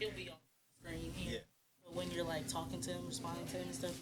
he'll be on screen here. Yeah. But when you're like talking to him, responding to him and stuff.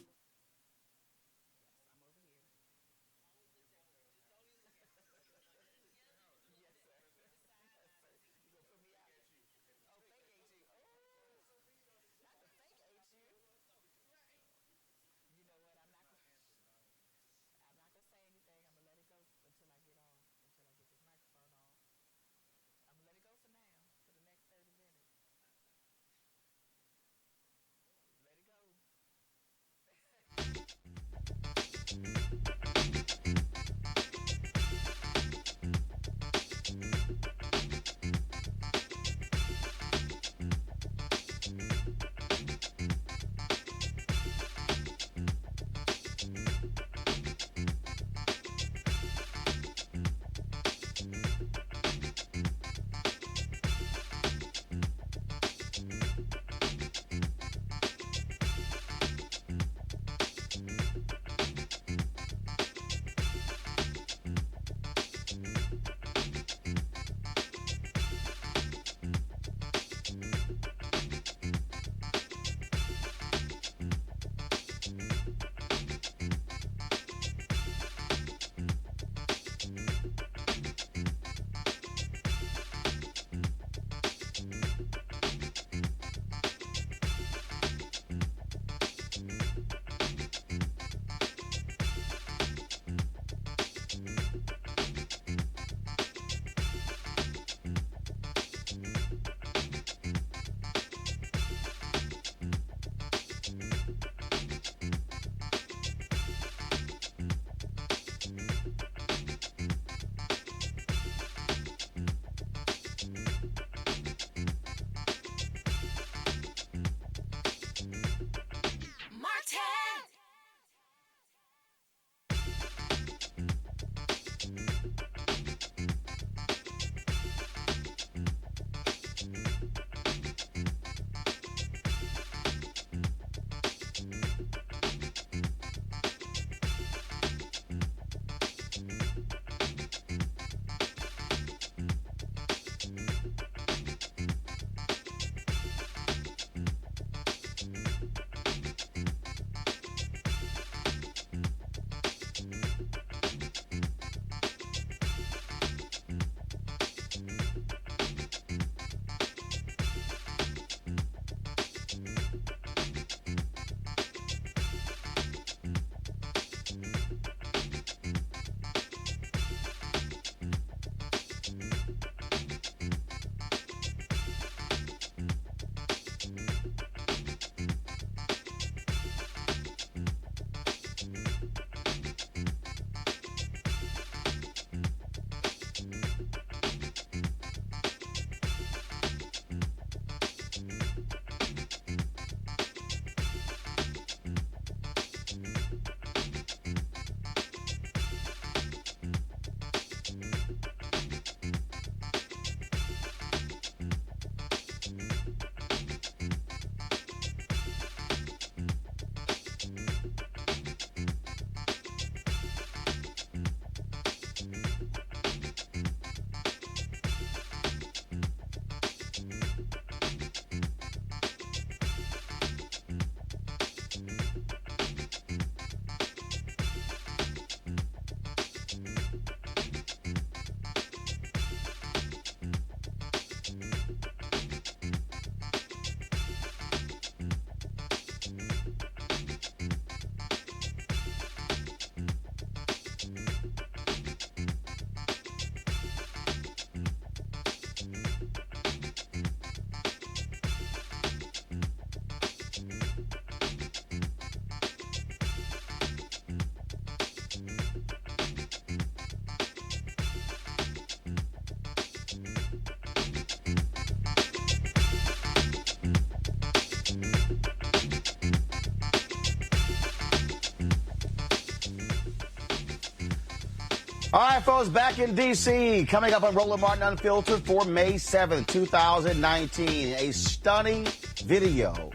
All right, folks, back in D.C. Coming up on Roland Martin Unfiltered for May 7th, 2019. A stunning video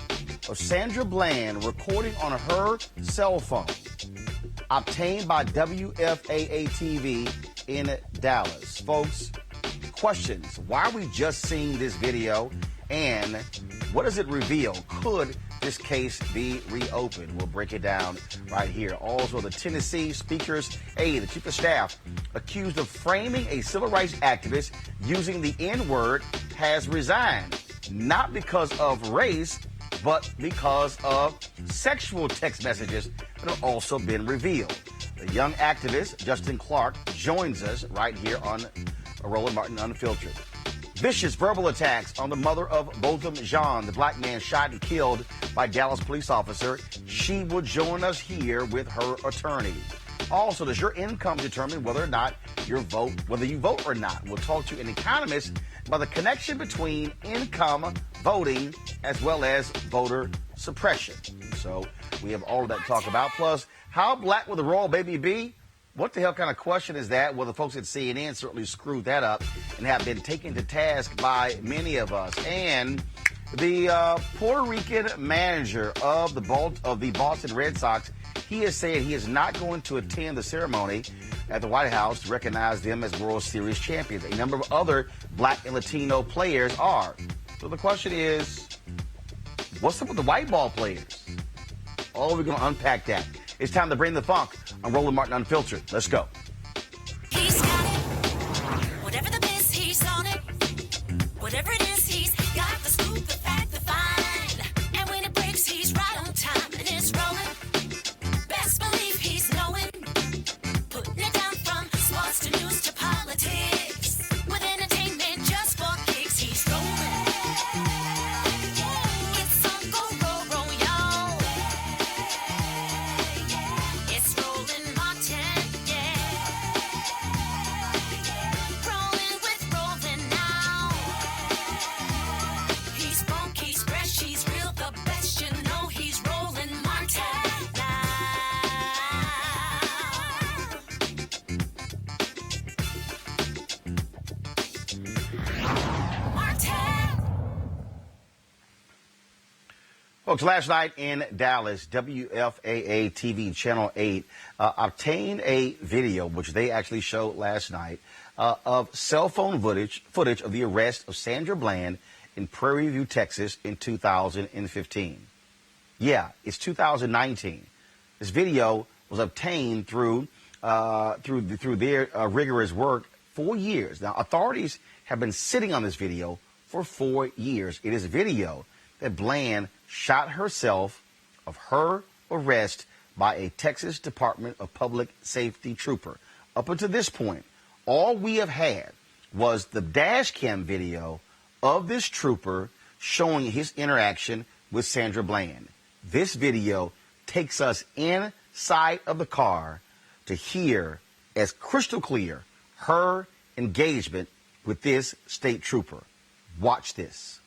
of Sandra Bland recording on her cell phone, obtained by WBAP in Dallas. Folks, questions. Why are we just seeing this video? And What does it reveal? Could this case be reopened? We'll break it down right here. Also, the Tennessee Speaker's aide, the chief of staff, accused of framing a civil rights activist using the N-word, has resigned, not because of race, but because of sexual text messages that have also been revealed. The young activist, Justin Clark, joins us right here on Roland Martin Unfiltered. Vicious verbal attacks on the mother of Botham Jean, the black man shot and killed by Dallas police officer. She will join us here with her attorney. Also, does your income determine whether or not you vote or not? We'll talk to an economist about the connection between income, voting, as well as voter suppression. So we have all of that to talk about. Plus, how black will the royal baby be? What the hell kind of question is that? Well, the folks at CNN certainly screwed that up and have been taken to task by many of us. And the Puerto Rican manager of the Boston Red Sox, he has said he is not going to attend the ceremony at the White House to recognize them as World Series champions. A number of other black and Latino players are. So the question is, what's up with the white ball players? Oh, we're going to unpack that. It's time to bring the funk on Roland Martin Unfiltered. Let's go. He's got it. Whatever the biz, he's on it. Whatever it is, he's got the scoop, the fact, the find. And when it breaks, he's right on time and it's rolling. Best believe he's knowing. Putting it down from sports to news to politics. With entertainment just for kicks, he's rolling. It's on go, y'all. It's Roland Martin, yeah. Rolling with Roland now. He's funky, he's fresh, he's real, the best, you know he's Roland Martin now. Martin. Folks, last night in Dallas, WFAA TV Channel 8 obtained a video, which they actually showed last night, of cell phone footage of the arrest of Sandra Bland in Prairie View, Texas in 2015. Yeah, it's 2019. This video was obtained through their rigorous work 4 years. Now, authorities have been sitting on this video for 4 years. It is a video that Bland shot herself of her arrest by a Texas Department of Public Safety trooper. Up until this point, all we have had was the dash cam video of this trooper showing his interaction with Sandra Bland. This video takes us inside of the car to hear, as crystal clear, her engagement with this state trooper. Watch this.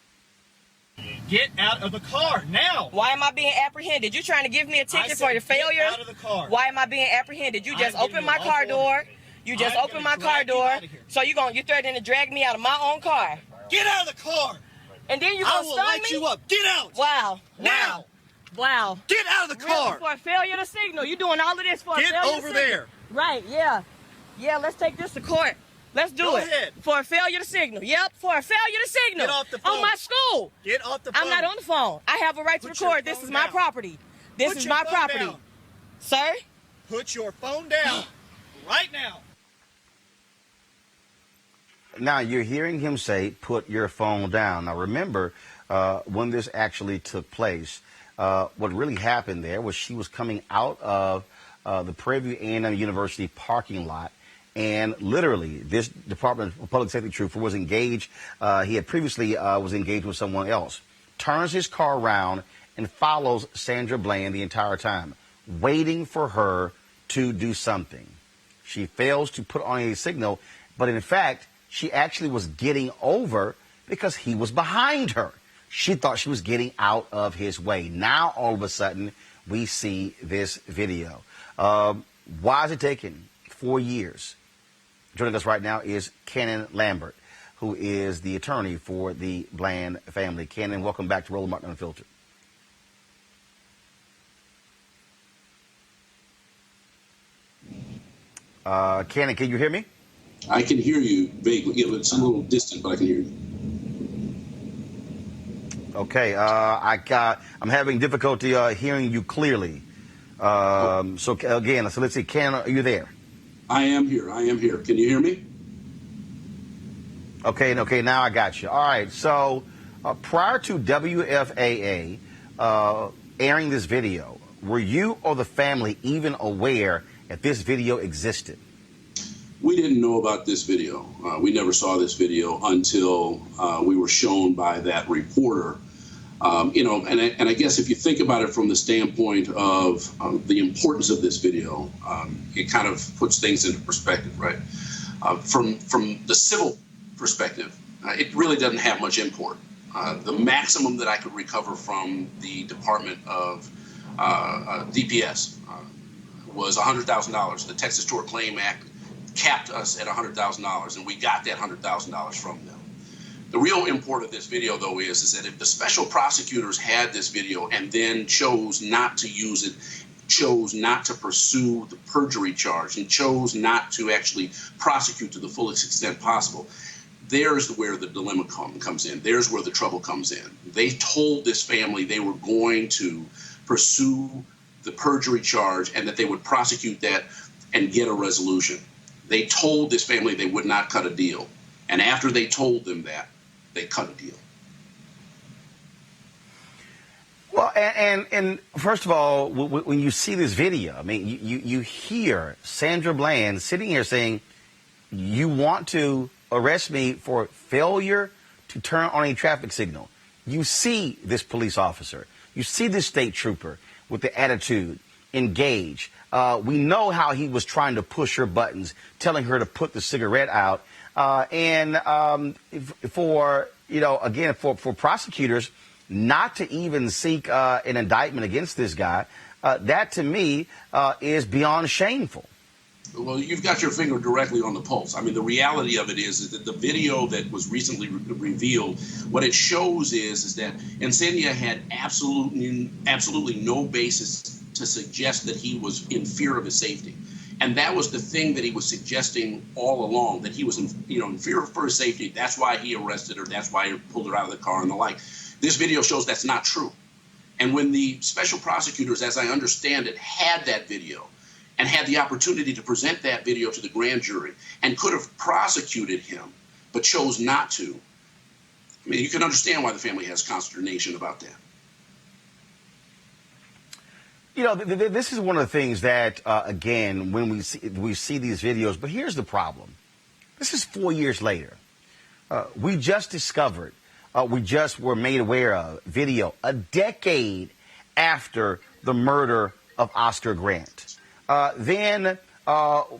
Get out of the car now! Why am I being apprehended? You trying to give me a ticket for the failure? Get out of the car. Why am I being apprehended? You just I'm opened giving my you car lawful door. order. You just I'm opened gonna my car drag you door. out of here. So you threatening to drag me out of my own car. Get out of the car! And then you I gonna will stun light me? you up! Get out! Wow. Now! Wow. Get out of the Really? car! For a failure to signal. You doing all of this for Get a failure over to signal. there! Right, yeah. Yeah, let's take this to court. Let's do Go it. ahead. For a failure to signal. Yep, for a failure to signal. Get off the phone. On my school. Get off the phone! I'm not on the phone. I have a right to Put your record. This phone is my down. property. This Put is your my phone property. down. Sir? Put your phone down! Right now! Now, you're hearing him say, put your phone down. Now, remember, when this actually took place, what really happened there was she was coming out of the Prairie View A&M University parking lot, and literally, this Department of Public Safety trooper was engaged. He had previously was engaged with someone else. Turns his car around and follows Sandra Bland the entire time, waiting for her to do something. She fails to put on a signal, but in fact, she actually was getting over because he was behind her. She thought she was getting out of his way. Now, all of a sudden, we see this video. Why is it taking 4 years? Joining us right now is Cannon Lambert, who is the attorney for the Bland family. Cannon, welcome back to Roland Martin Unfiltered. Cannon, can you hear me? I can hear you vaguely. Yeah, it's a little distant, but I can hear you. Okay, I'm having difficulty hearing you clearly. So again, so let's see, Ken, are you there? I am here. Can you hear me? Okay, now I got you. All right, so prior to WFAA airing this video, were you or the family even aware that this video existed? We didn't know about this video. We never saw this video until we were shown by that reporter. And I guess if you think about it from the standpoint of the importance of this video, it kind of puts things into perspective, right? From the civil perspective, it really doesn't have much import. The maximum that I could recover from the Department of DPS was $100,000. The Texas Tort Claim Act capped us at $100,000, and we got that $100,000 from them. The real import of this video, though, is that if the special prosecutors had this video and then chose not to use it, chose not to pursue the perjury charge, and chose not to actually prosecute to the fullest extent possible, there's where the dilemma comes in. There's where the trouble comes in. They told this family they were going to pursue the perjury charge and that they would prosecute that and get a resolution. They told this family they would not cut a deal. And after they told them that, they cut a deal. Well, and first of all, when you see this video, I mean, you hear Sandra Bland sitting here saying, you want to arrest me for failure to turn on a traffic signal. You see this police officer. You see this state trooper with the attitude, engage. We know how he was trying to push her buttons, telling her to put the cigarette out. For prosecutors not to even seek an indictment against this guy, that to me is beyond shameful. Well, you've got your finger directly on the pulse. I mean, the reality of it is that the video that was recently revealed, what it shows is that Encenia had absolutely no basis to suggest that he was in fear of his safety. And that was the thing that he was suggesting all along, that he was in fear for his safety. That's why he arrested her. That's why he pulled her out of the car and the like. This video shows that's not true. And when the special prosecutors, as I understand it, had that video and had the opportunity to present that video to the grand jury and could have prosecuted him, but chose not to, I mean, you can understand why the family has consternation about that. You know, this is one of the things that, again, when we see these videos, but here's the problem. This is 4 years later. We just discovered, we just were made aware of video a decade after the murder of Oscar Grant. Then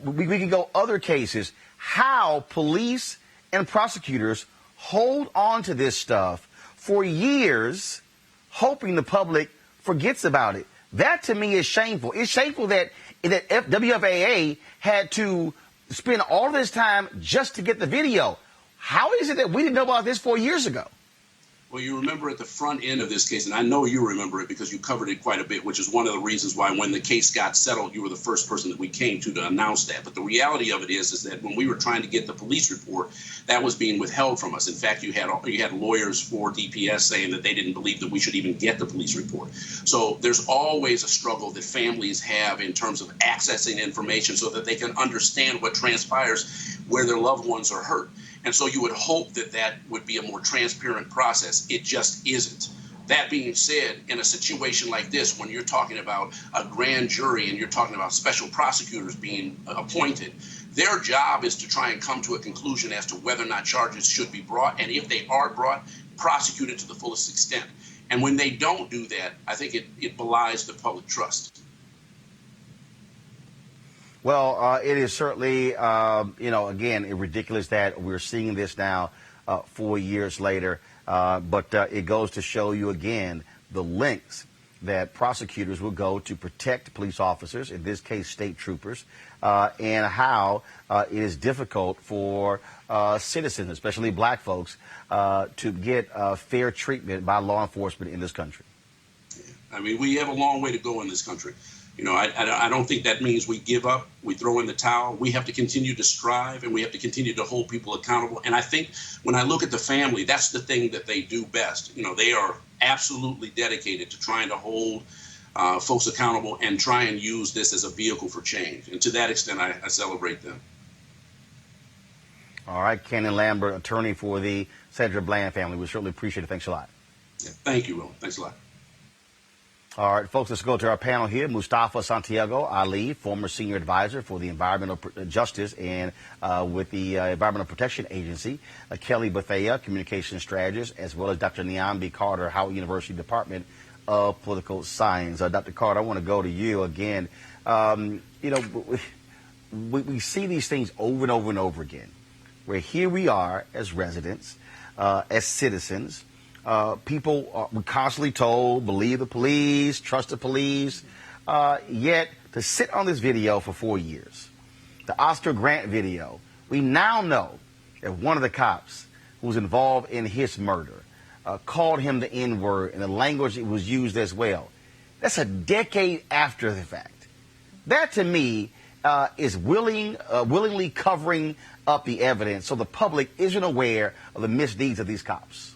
we can go other cases, how police and prosecutors hold on to this stuff for years, hoping the public forgets about it. That, to me, is shameful. It's shameful that WFAA had to spend all this time just to get the video. How is it that we didn't know about this 4 years ago? Well, you remember at the front end of this case, and I know you remember it because you covered it quite a bit, which is one of the reasons why when the case got settled, you were the first person that we came to announce that. But the reality of it is that when we were trying to get the police report, that was being withheld from us. In fact, you had lawyers for DPS saying that they didn't believe that we should even get the police report. So there's always a struggle that families have in terms of accessing information so that they can understand what transpires where their loved ones are hurt. And so you would hope that that would be a more transparent process. It just isn't. That being said, in a situation like this, when you're talking about a grand jury and you're talking about special prosecutors being appointed, their job is to try and come to a conclusion as to whether or not charges should be brought, and if they are brought, prosecuted to the fullest extent. And when they don't do that, I think it belies the public trust. Well, it is certainly, again, ridiculous that we're seeing this now 4 years later. But it goes to show you, again, the lengths that prosecutors will go to protect police officers, in this case, state troopers, and how it is difficult for citizens, especially black folks, to get fair treatment by law enforcement in this country. I mean, we have a long way to go in this country. You know, I don't think that means we give up, we throw in the towel. We have to continue to strive, and we have to continue to hold people accountable. And I think when I look at the family, that's the thing that they do best. You know, they are absolutely dedicated to trying to hold folks accountable and try and use this as a vehicle for change. And to that extent, I celebrate them. All right, Kenan Lambert, attorney for the Sandra Bland family. We certainly appreciate it. Thanks a lot. Yeah, thank you, Roland. Thanks a lot. All right, folks, let's go to our panel here. Mustafa Santiago Ali, former senior advisor for the Environmental Justice and with the Environmental Protection Agency. Kelly Bethea, communication strategist, as well as Dr. Niambi Carter, Howard University Department of Political Science. Dr. Carter, I want to go to you again. You know, we see these things over and over and over again, where here we are as residents, as citizens. People are constantly told, believe the police, trust the police, yet to sit on this video for 4 years, the Oscar Grant video, we now know that one of the cops who was involved in his murder called him the N-word, and the language it was used as well. That's a decade after the fact. That, to me, is willingly covering up the evidence so the public isn't aware of the misdeeds of these cops.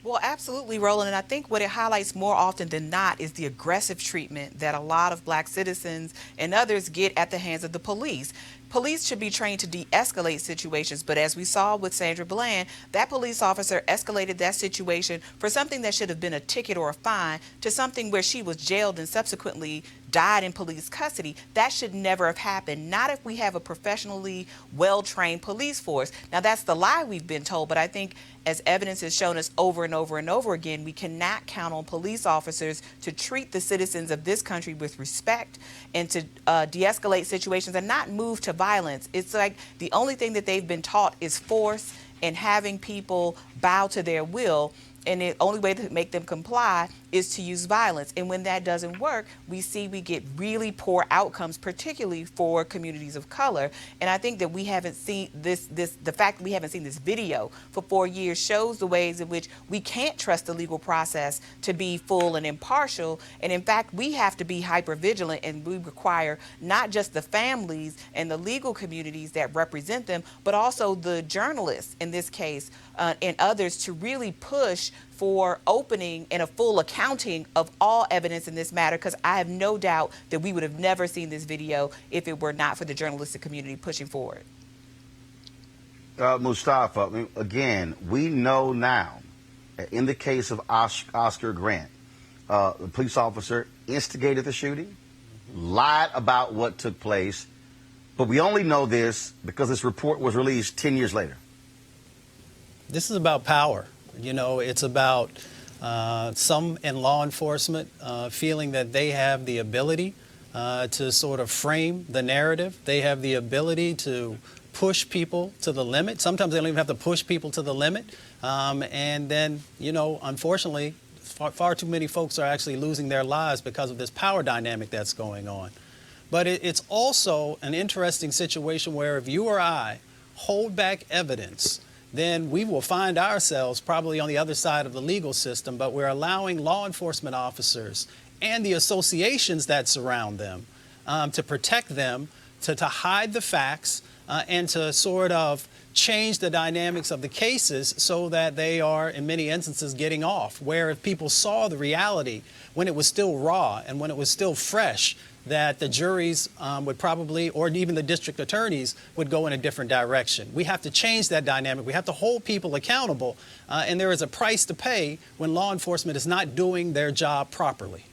Well, absolutely, Roland. And I think what it highlights more often than not is the aggressive treatment that a lot of black citizens and others get at the hands of the police. Police should be trained to de-escalate situations, but as we saw with Sandra Bland, that police officer escalated that situation for something that should have been a ticket or a fine to something where she was jailed and subsequently died in police custody. That should never have happened, not if we have a professionally well-trained police force. Now, that's the lie we've been told, but I think as evidence has shown us over and over and over again, we cannot count on police officers to treat the citizens of this country with respect and to de-escalate situations and not move to violence. It's like the only thing that they've been taught is force and having people bow to their will. And the only way to make them comply is to use violence. And when that doesn't work, we get really poor outcomes, particularly for communities of color. And I think that we haven't seen the fact that we haven't seen this video for 4 years shows the ways in which we can't trust the legal process to be full and impartial. And in fact, we have to be hyper vigilant, and we require not just the families and the legal communities that represent them, but also the journalists in this case and others to really push for opening and a full accounting of all evidence in this matter, because I have no doubt that we would have never seen this video if it were not for the journalistic community pushing forward. Mustafa, again, we know now, in the case of Oscar Grant, the police officer instigated the shooting, lied about what took place, but we only know this because this report was released 10 years later. This is about power. You know, it's about some in law enforcement feeling that they have the ability to sort of frame the narrative. They have the ability to push people to the limit. Sometimes they don't even have to push people to the limit. And then, you know, unfortunately, far too many folks are actually losing their lives because of this power dynamic that's going on. But it's also an interesting situation where if you or I hold back evidence, then we will find ourselves probably on the other side of the legal system, but we're allowing law enforcement officers and the associations that surround them to protect them, to hide the facts, and to sort of change the dynamics of the cases so that they are, in many instances, getting off. Where if people saw the reality when it was still raw and when it was still fresh, that the juries would probably, or even the district attorneys, would go in a different direction. We have to change that dynamic. We have to hold people accountable. And there is a price to pay when law enforcement is not doing their job properly.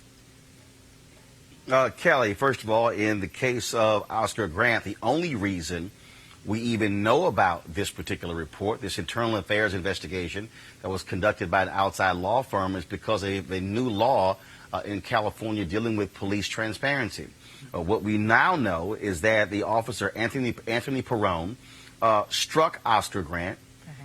Kelly, first of all, in the case of Oscar Grant, the only reason we even know about this particular report, this internal affairs investigation that was conducted by an outside law firm, is because of a new law in California dealing with police transparency. What we now know is that the officer, Anthony Perrone, struck Oscar Grant.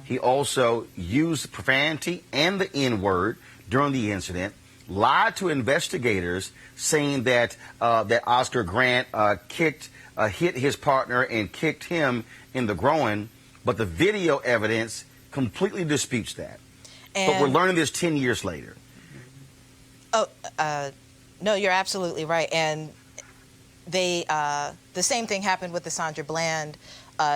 He also used profanity and the N-word during the incident, lied to investigators saying that that Oscar Grant hit his partner and kicked him in the groin, but the video evidence completely disputes that. But we're learning this 10 years later. No, you're absolutely right. And the same thing happened with the Sandra Bland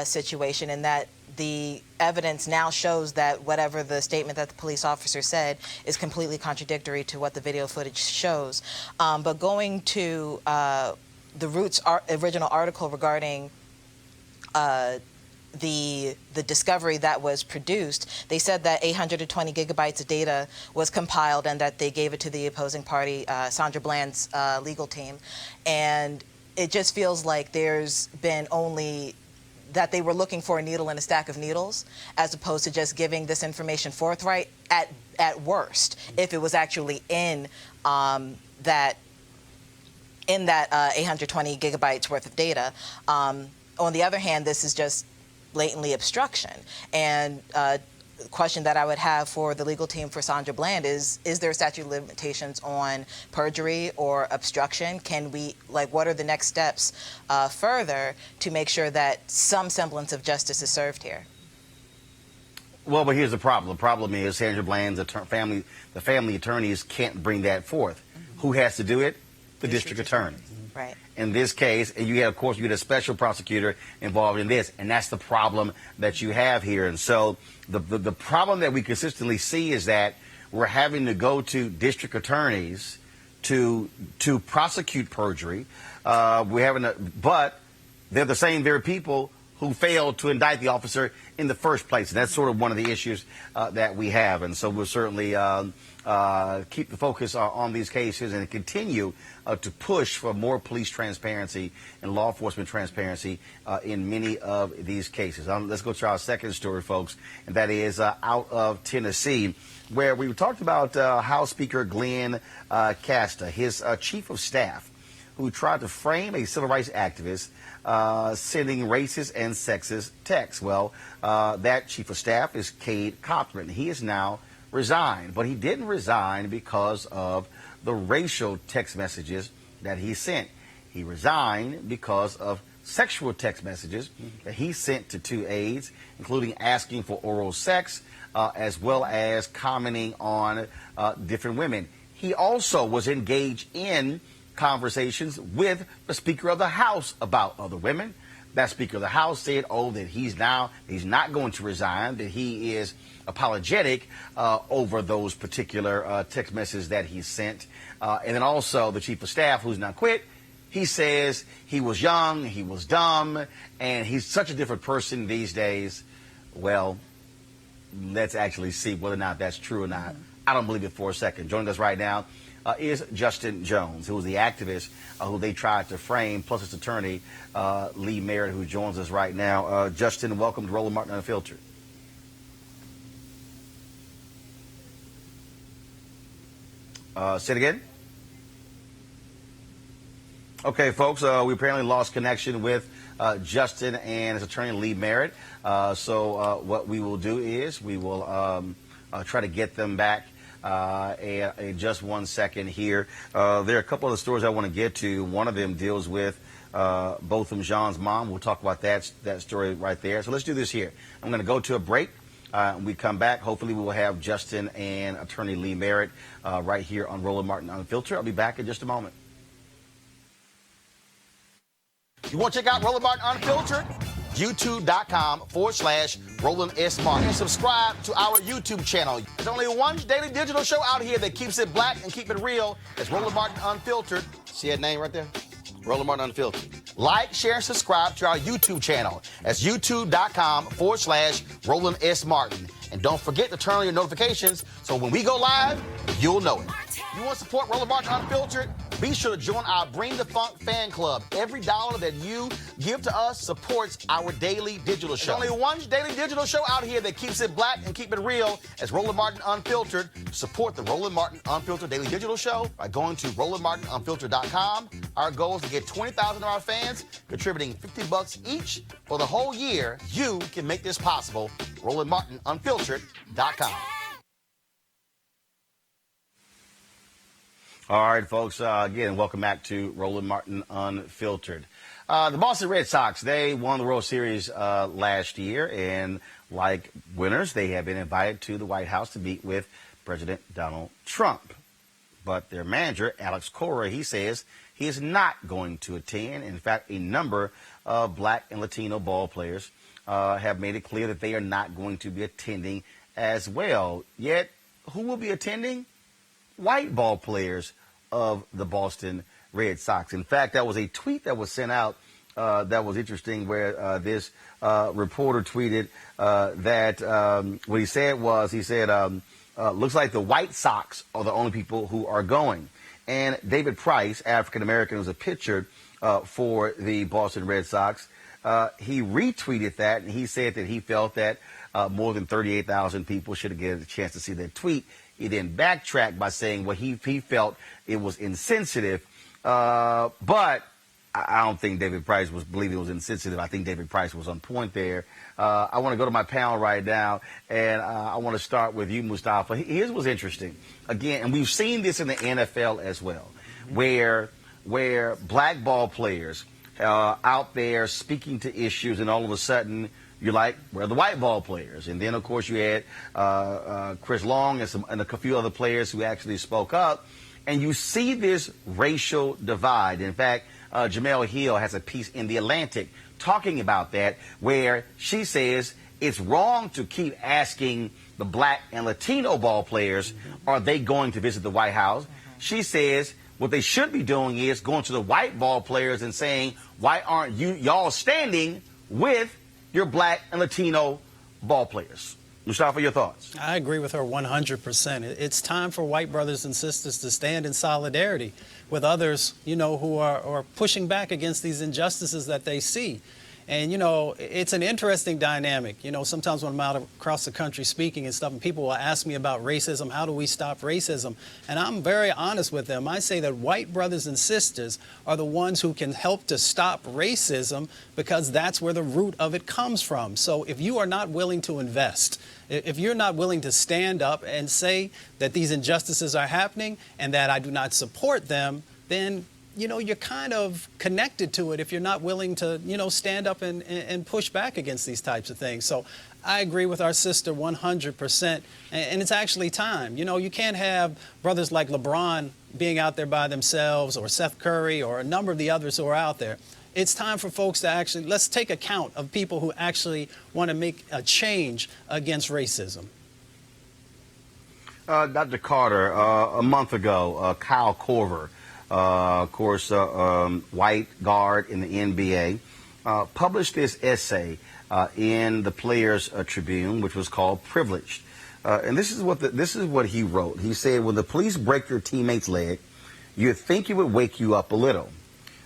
situation, in that the evidence now shows that whatever the statement that the police officer said is completely contradictory to what the video footage shows. But going to the Roots original article regarding the discovery that was produced, they said that 820 gigabytes of data was compiled and that they gave it to the opposing party, Sandra Bland's legal team. And it just feels like there's been only that they were looking for a needle in a stack of needles, as opposed to just giving this information forthright at worst, if it was actually in that 820 gigabytes worth of data. On the other hand, this is just blatantly obstruction. And the question that I would have for the legal team for Sandra Bland is there a statute of limitations on perjury or obstruction? Can we, what are the next steps further to make sure that some semblance of justice is served here? Well, but here's the problem. The problem is Sandra Bland's family attorneys can't bring that forth. Mm-hmm. Who has to do it? The district attorney. Right. In this case, and you have, of course, you had a special prosecutor involved in this, and that's the problem that you have here. And so the problem that we consistently see is that we're having to go to district attorneys to prosecute perjury. But they're the same very people who failed to indict the officer in the first place. And that's sort of one of the issues that we have. And so we'll certainly keep the focus on these cases and continue to push for more police transparency and law enforcement transparency in many of these cases. Let's go to our second story, folks, and that is out of Tennessee, where we talked about House Speaker Glenn Casta, his chief of staff, who tried to frame a civil rights activist sending racist and sexist texts. Well, that chief of staff is Cade Cochran. He is now resigned, but he didn't resign because of the racial text messages that he sent. He resigned because of sexual text messages that he sent to two aides, including asking for oral sex, as well as commenting on different women. He also was engaged in conversations with the Speaker of the House about other women. That Speaker of the House said, that he's not going to resign, that he is apologetic over those particular text messages that he sent. And then also the Chief of Staff, who's not quit, he says he was young, he was dumb, and he's such a different person these days. Well, let's actually see whether or not that's true or not. I don't believe it for a second. Joining us right now is Justin Jones, who was the activist who they tried to frame, plus his attorney, Lee Merritt, who joins us right now. Justin, welcome to Roland Martin Unfiltered. Say it again? Okay, folks, we apparently lost connection with Justin and his attorney, Lee Merritt. So what we will do is we will try to get them back in just 1 second here. There are a couple of the stories I want to get to. One of them deals with Botham Jean's mom. We'll talk about that story right there. So let's do this here. I'm going to go to a break. When we come back, hopefully we will have Justin and attorney Lee Merritt right here on Roland Martin Unfiltered. I'll be back in just a moment. You want to check out Roland Martin Unfiltered? YouTube.com/Roland S. Martin. And subscribe to our YouTube channel. There's only one daily digital show out here that keeps it black and keep it real. It's Roland Martin Unfiltered. See that name right there? Roland Martin Unfiltered. Like, share, and subscribe to our YouTube channel. That's YouTube.com/Roland S. Martin. And don't forget to turn on your notifications so when we go live, you'll know it. You want to support Roland Martin Unfiltered? Be sure to join our Bring the Funk fan club. Every dollar that you give to us supports our daily digital show. There's only one daily digital show out here that keeps it black and keep it real. It's Roland Martin Unfiltered. Support the Roland Martin Unfiltered daily digital show by going to RolandMartinUnfiltered.com. Our goal is to get 20,000 of our fans contributing $50 each for the whole year. You can make this possible. RolandMartinUnfiltered.com. All right, folks, again, welcome back to Roland Martin Unfiltered. The Boston Red Sox, they won the World Series last year, and like winners, they have been invited to the White House to meet with President Donald Trump. But their manager, Alex Cora, he says he is not going to attend. In fact, a number of black and Latino ball players have made it clear that they are not going to be attending as well. Yet, who will be attending? White ball players of the Boston Red Sox. In fact, that was a tweet that was sent out that was interesting, where this reporter tweeted that what he said was, he said, looks like the White Sox are the only people who are going. And David Price, African-American, was a pitcher for the Boston Red Sox. He retweeted that, and he said that he felt that more than 38,000 people should have given a chance to see that tweet. He then backtracked by saying, well, he felt it was insensitive. But I don't think David Price was believing it was insensitive. I think David Price was on point there. I want to go to my panel right now, and I want to start with you, Mustafa. Here's what's interesting. Again, and we've seen this in the NFL as well, where black ball players out there speaking to issues, and all of a sudden you're like, where are the white ball players? And then, of course, you had Chris Long and a few other players who actually spoke up. And you see this racial divide. In fact, Jamel Hill has a piece in The Atlantic talking about that, where she says it's wrong to keep asking the black and Latino ball players, are they going to visit the White House? She says what they should be doing is going to the white ball players and saying, why aren't y'all standing with your black and Latino ball players? Mustafa, your thoughts? I agree with her 100%. It's time for white brothers and sisters to stand in solidarity with others, you know, who are pushing back against these injustices that they see. And, you know, it's an interesting dynamic. You know, sometimes when I'm out across the country speaking and stuff, and people will ask me about racism, how do we stop racism? And I'm very honest with them. I say that white brothers and sisters are the ones who can help to stop racism, because that's where the root of it comes from. So if you are not willing to invest, if you're not willing to stand up and say that these injustices are happening and that I do not support them, then, you know, you're kind of connected to it if you're not willing to, you know, stand up and push back against these types of things. So I agree with our sister 100%. And it's actually time. You know, you can't have brothers like LeBron being out there by themselves, or Seth Curry, or a number of the others who are out there. It's time for folks to actually, let's take account of people who actually want to make a change against racism. Dr. Carter, a month ago, Kyle Korver, of course, white guard in the NBA, published this essay in the Players Tribune, which was called "Privileged." And this is what he wrote. He said, "When the police break your teammate's leg, you'd think it would wake you up a little.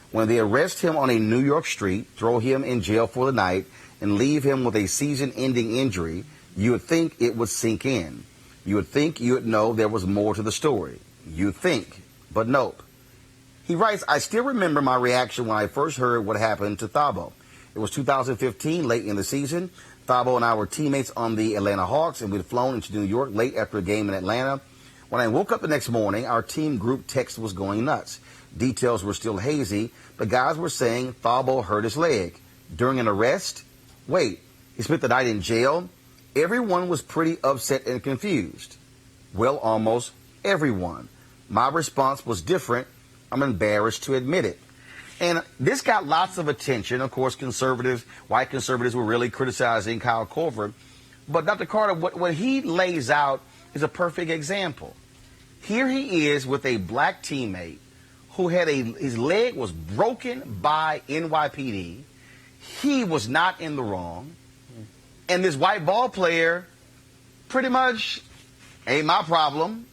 When they arrest him on a New York street, throw him in jail for the night, and leave him with a season-ending injury, you would think it would sink in. You would think you would know there was more to the story. You'd think, but nope." He writes, "I still remember my reaction when I first heard what happened to Thabo. It was 2015, late in the season. Thabo and I were teammates on the Atlanta Hawks, and we'd flown into New York late after a game in Atlanta. When I woke up the next morning, our team group text was going nuts. Details were still hazy, but guys were saying Thabo hurt his leg. During an arrest? Wait, he spent the night in jail? Everyone was pretty upset and confused. Well, almost everyone. My response was different. I'm embarrassed to admit it." And this got lots of attention. Of course, white conservatives were really criticizing Kyle Korver. But Dr. Carter, what he lays out is a perfect example. Here he is with a black teammate who had his leg was broken by NYPD. He was not in the wrong. And this white ball player pretty much ain't my problem.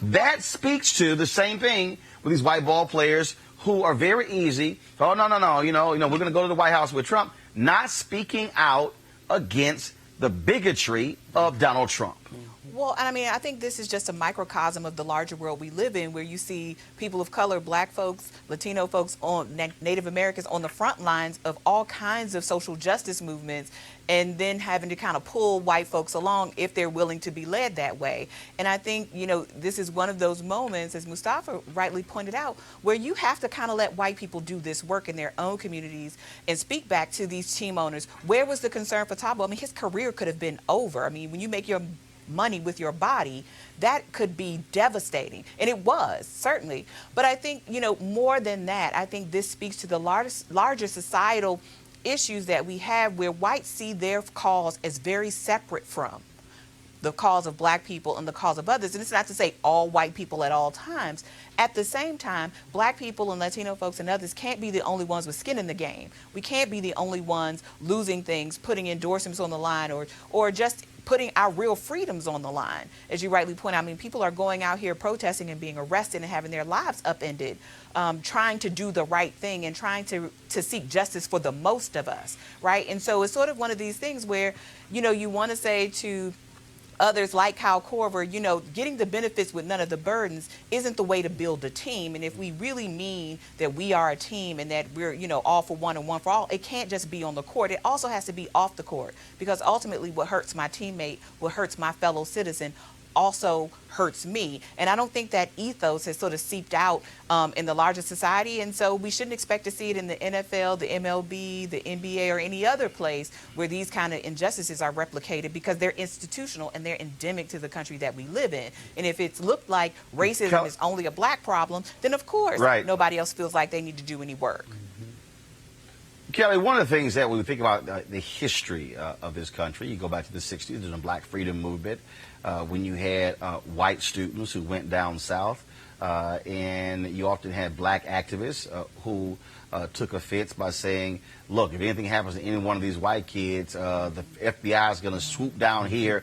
That speaks to the same thing with these white ball players who are very easy. Oh, no, you know, we're going to go to the White House with Trump, not speaking out against the bigotry of Donald Trump. Well, and I mean, I think this is just a microcosm of the larger world we live in, where you see people of color, black folks, Latino folks, Native Americans on the front lines of all kinds of social justice movements, and then having to kind of pull white folks along if they're willing to be led that way. And I think, you know, this is one of those moments, as Mustafa rightly pointed out, where you have to kind of let white people do this work in their own communities and speak back to these team owners. Where was the concern for Thabo? I mean, his career could have been over. I mean, when you make your money with your body, that could be devastating. And it was, certainly. But I think, more than that, I think this speaks to the larger societal issues that we have where whites see their cause as very separate from the cause of black people and the cause of others. And it's not to say all white people at all times. At the same time, black people and Latino folks and others can't be the only ones with skin in the game. We can't be the only ones losing things, putting endorsements on the line, or just putting our real freedoms on the line. As you rightly point out, I mean, people are going out here protesting and being arrested and having their lives upended, trying to do the right thing and trying to seek justice for the most of us, right? And so it's sort of one of these things where, you want to say to others like Kyle Korver, getting the benefits with none of the burdens isn't the way to build a team. And if we really mean that we are a team and that we're, all for one and one for all, it can't just be on the court. It also has to be off the court, because ultimately what hurts my teammate, what hurts my fellow citizen, also hurts me. And I don't think that ethos has sort of seeped out in the larger society. And so we shouldn't expect to see it in the NFL, the MLB, the NBA, or any other place where these kind of injustices are replicated, because they're institutional and they're endemic to the country that we live in. And if it's looked like racism is only a black problem, then of course nobody else feels like they need to do any work. Kelly, one of the things that when we think about the history of this country, you go back to the 60s, there's a black freedom movement when you had white students who went down south, and you often had black activists who took offense by saying, look, if anything happens to any one of these white kids, the FBI is going to swoop down here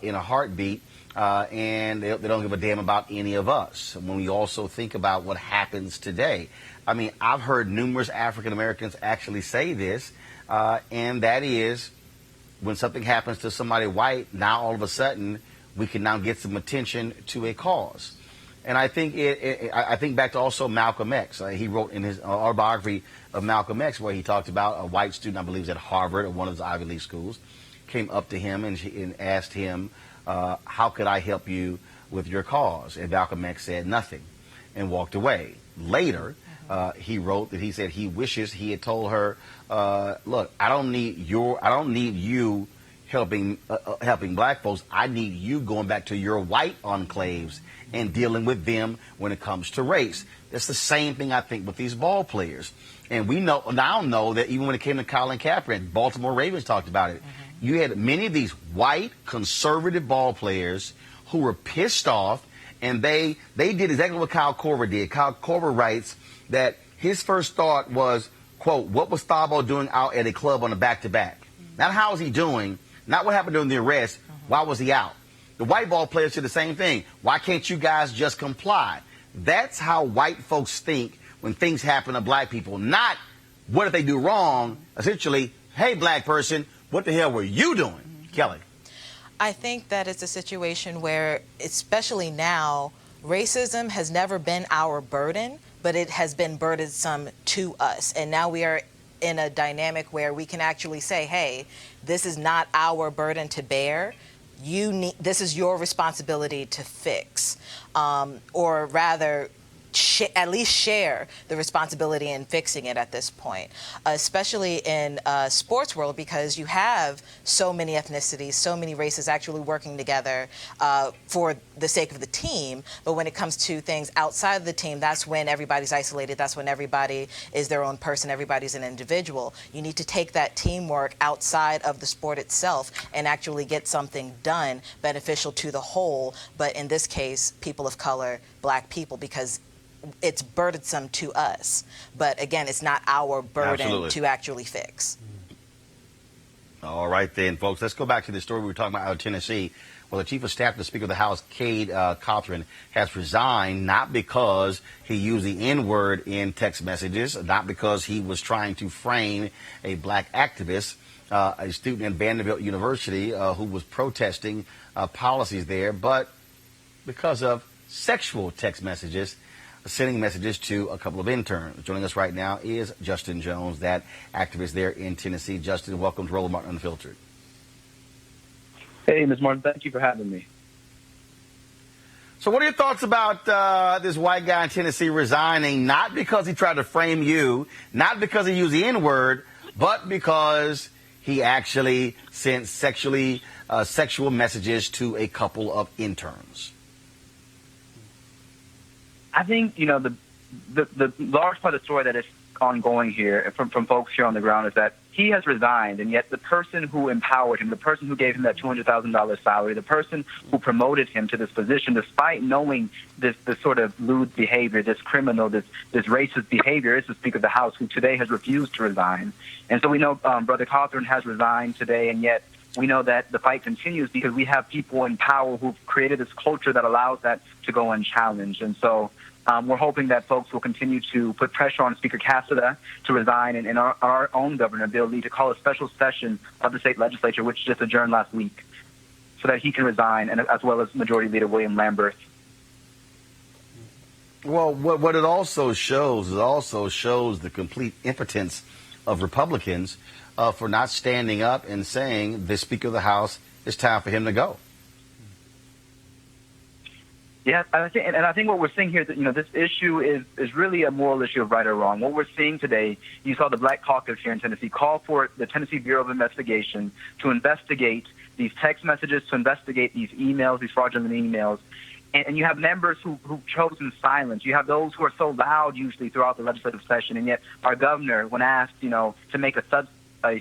in a heartbeat, and they don't give a damn about any of us. When we also think about what happens today, I mean, I've heard numerous African Americans actually say this, and that is, when something happens to somebody white, now all of a sudden we can now get some attention to a cause. And I think I think back to also Malcolm X. He wrote in his autobiography of Malcolm X, where he talked about a white student, I believe, at Harvard or one of his Ivy League schools, came up to him and asked him, how could I help you with your cause? And Malcolm X said nothing and walked away. Later, he wrote that he said he wishes he had told her, look, I don't need you helping black folks. I need you going back to your white enclaves and dealing with them when it comes to race. That's the same thing, I think, with these ball players. And we now know that even when it came to Colin Kaepernick, Baltimore Ravens talked about it. You had many of these white conservative ball players who were pissed off, and they did exactly what Kyle Korver did. Kyle Korver writes that his first thought was, quote, what was Thabo doing out at a club on a back-to-back? Not how is he doing, not what happened during the arrest, why was he out? The white ball players did the same thing. Why can't you guys just comply? That's how white folks think when things happen to black people. Not what if they do wrong, essentially, hey, black person, what the hell were you doing? Kelly. I think that it's a situation where, especially now, racism has never been our burden, but it has been burdensome to us. And now we are in a dynamic where we can actually say, hey, this is not our burden to bear. This is your responsibility to fix, or rather, at least share the responsibility in fixing it at this point, especially in sports world, because you have so many ethnicities, so many races actually working together for the sake of the team. But when it comes to things outside of the team, that's when everybody's isolated. That's when everybody is their own person. Everybody's an individual. You need to take that teamwork outside of the sport itself and actually get something done beneficial to the whole. But in this case, people of color, black people, because it's burdensome to us, but again, it's not our burden to actually fix. All right then, folks, let's go back to the story we were talking about out of Tennessee. Well, the Chief of Staff to the Speaker of the House, Cade Cothran, has resigned, not because he used the N-word in text messages, not because he was trying to frame a black activist, a student at Vanderbilt University who was protesting policies there, but because of sexual text messages, sending messages to a couple of interns. Joining us right now is Justin Jones, that activist there in Tennessee. Justin, welcome to Roland Martin Unfiltered. Hey, Ms. Martin, thank you for having me. So what are your thoughts about this white guy in Tennessee resigning, not because he tried to frame you, not because he used the N-word, but because he actually sent sexually sexual messages to a couple of interns? I think, the large part of the story that is ongoing here from folks here on the ground is that he has resigned, and yet the person who empowered him, the person who gave him that $200,000 salary, the person who promoted him to this position, despite knowing this sort of lewd behavior, this criminal, this racist behavior, is the Speaker of the House, who today has refused to resign. And so we know Brother Cawthorn has resigned today, and yet we know that the fight continues because we have people in power who've created this culture that allows that to go unchallenged. And so we're hoping that folks will continue to put pressure on Speaker Cassada to resign, and our own governor, Bill Lee, to call a special session of the state legislature, which just adjourned last week, so that he can resign, and as well as Majority Leader William Lamberth. Well, what it also shows the complete impotence of Republicans for not standing up and saying the Speaker of the House, it's time for him to go. Yeah, I think what we're seeing here is that, this issue is really a moral issue of right or wrong. What we're seeing today, you saw the Black Caucus here in Tennessee call for the Tennessee Bureau of Investigation to investigate these text messages, to investigate these emails, these fraudulent emails. And you have members who've chosen silence. You have those who are so loud usually throughout the legislative session, and yet our governor, when asked, to make a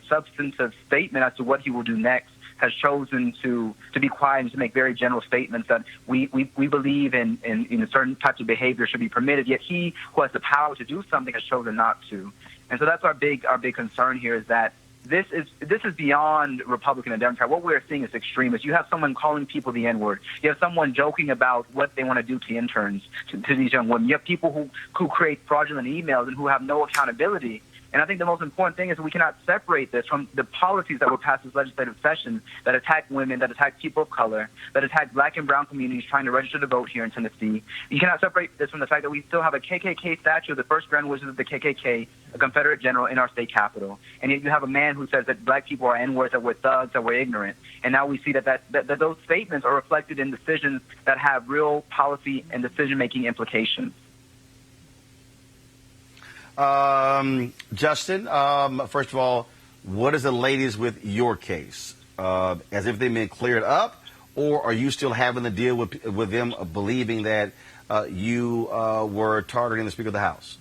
substantive statement as to what he will do next, has chosen to be quiet and to make very general statements that we believe in certain types of behavior should be permitted, yet he who has the power to do something has chosen not to. And so that's our big concern here, is that this is beyond Republican and Democrat. What we're seeing is extremists. You have someone calling people the N-word. You have someone joking about what they want to do to interns, to these young women. You have people who create fraudulent emails and who have no accountability. And I think the most important thing is we cannot separate this from the policies that were passed this legislative session that attack women, that attack people of color, that attack Black and brown communities trying to register to vote here in Tennessee. You cannot separate this from the fact that we still have a KKK statue of the first Grand Wizard of the KKK, a Confederate general, in our state capitol. And yet you have a man who says that Black people are N-words, that we're thugs, that we're ignorant. And now we see that those statements are reflected in decisions that have real policy and decision-making implications. Justin, first of all, what is the latest with your case? Has everything been cleared up, or are you still having to deal with them believing that you were targeting the Speaker of the House?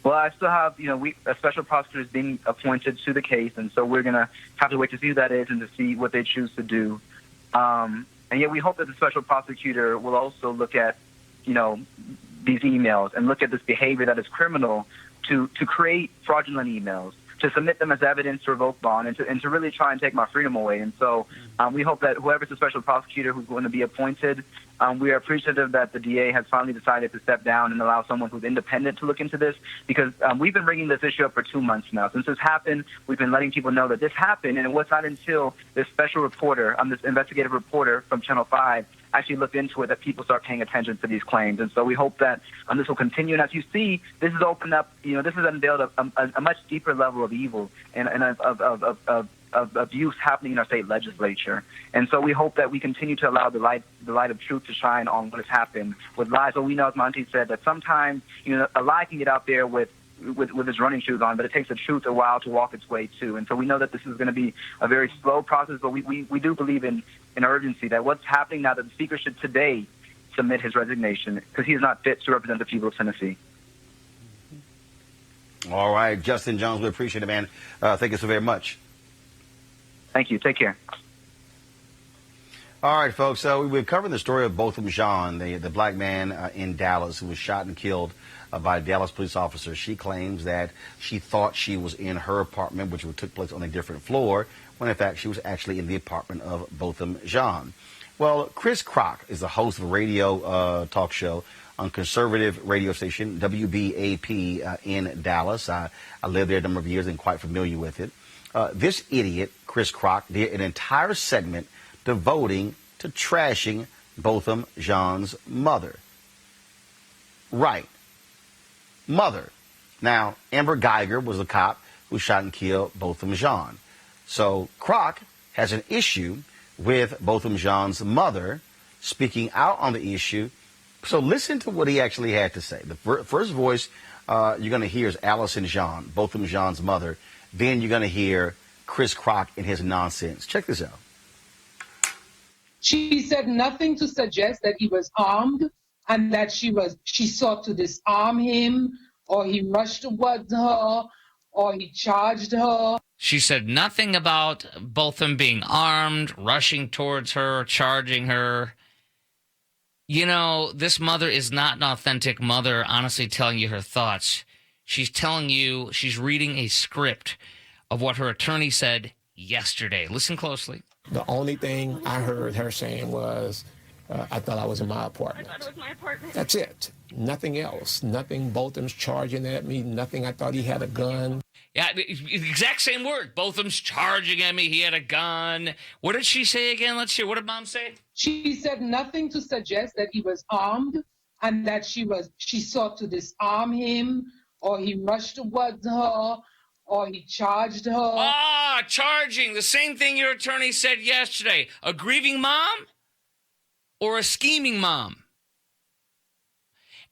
Well, I still have, a special prosecutor is being appointed to the case, and so we're going to have to wait to see who that is and to see what they choose to do. And yet we hope that the special prosecutor will also look at, these emails and look at this behavior that is criminal to create fraudulent emails, to submit them as evidence to revoke bond, and to really try and take my freedom away. And so we hope that whoever's the special prosecutor who's going to be appointed, we are appreciative that the DA has finally decided to step down and allow someone who's independent to look into this, because we've been bringing this issue up for 2 months now. Since this happened, we've been letting people know that this happened, and it was not until this special reporter, this investigative reporter from Channel 5, actually looked into it that people start paying attention to these claims. And so we hope that this will continue. And as you see, this has opened up, this has unveiled a much deeper level of evil and of abuse happening in our state legislature. And so we hope that we continue to allow the light of truth to shine on what has happened with lies. But we know, as Monty said, that sometimes, a lie can get out there with its running shoes on, but it takes the truth a while to walk its way too. And so we know that this is going to be a very slow process, but we do believe in urgency, that what's happening now, that the Speaker should today submit his resignation because he is not fit to represent the people of Tennessee. All right, Justin Jones, we appreciate it, man. Thank you so very much. Thank you. Take care. All right, folks. So we've covered the story of Botham Jean, the black man in Dallas who was shot and killed by a Dallas police officer. She claims that she thought she was in her apartment, which took place on a different floor, when in fact she was actually in the apartment of Botham Jean. Well, Chris Krok is the host of a radio talk show on conservative radio station WBAP in Dallas. I lived there a number of years and quite familiar with it. This idiot, Chris Krok, did an entire segment devoting to trashing Botham Jean's mother. Right. Mother. Now, Amber Geiger was the cop who shot and killed Botham Jean. So Krok has an issue with Botham Jean's mother speaking out on the issue. So listen to what he actually had to say. The first voice you're going to hear is Allison Jean, Botham Jean's mother. Then you're going to hear Chris Krok and his nonsense. Check this out. She said nothing to suggest that he was armed and that she sought to disarm him, or he rushed towards her, or he charged her. She said nothing about Botham being armed, rushing towards her, charging her. You know, this mother is not an authentic mother, honestly telling you her thoughts. She's telling you, she's reading a script of what her attorney said yesterday. Listen closely. The only thing I heard her saying was, I thought I was in my apartment. I thought it was my apartment. That's it. Nothing else. Nothing Botham's charging at me. Nothing I thought he had a gun. Yeah, exact same word. Botham's charging at me. He had a gun. What did she say again? Let's hear. What did Mom say? She said nothing to suggest that he was armed and that she sought to disarm him, or he rushed towards her, or he charged her. Ah, charging. The same thing your attorney said yesterday. A grieving mom or a scheming mom?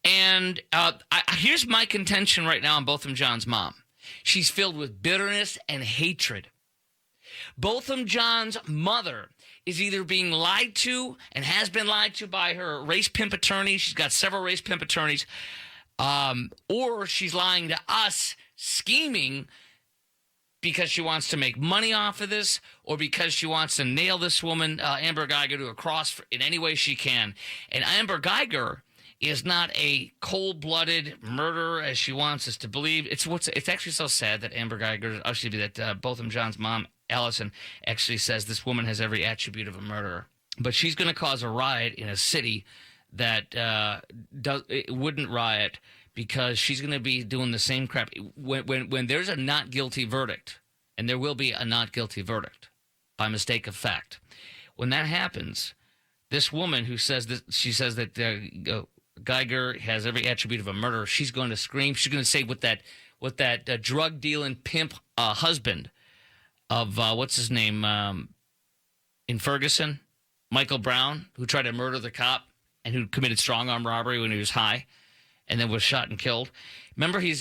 And here's my contention right now on Botham Jean's mom. She's filled with bitterness and hatred. Botham Jean's mother is either being lied to and has been lied to by her race pimp attorney. She's got several race pimp attorneys. Or she's lying to us, scheming because she wants to make money off of this, or because she wants to nail this woman, Amber Guyger, to a cross in any way she can. And Amber Guyger is not a cold-blooded murderer as she wants us to believe. It's actually so sad that Amber Guyger, that Botham Jean's mom, Allison, actually says this woman has every attribute of a murderer. But she's going to cause a riot in a city that wouldn't riot, because she's going to be doing the same crap. When there's a not guilty verdict, and there will be a not guilty verdict by mistake of fact, when that happens, this woman who says that Guyger has every attribute of a murderer, she's going to scream. She's going to say with that drug dealing pimp husband of what's his name in Ferguson, Michael Brown, who tried to murder the cop and who committed strong arm robbery when he was high, and then was shot and killed. Remember his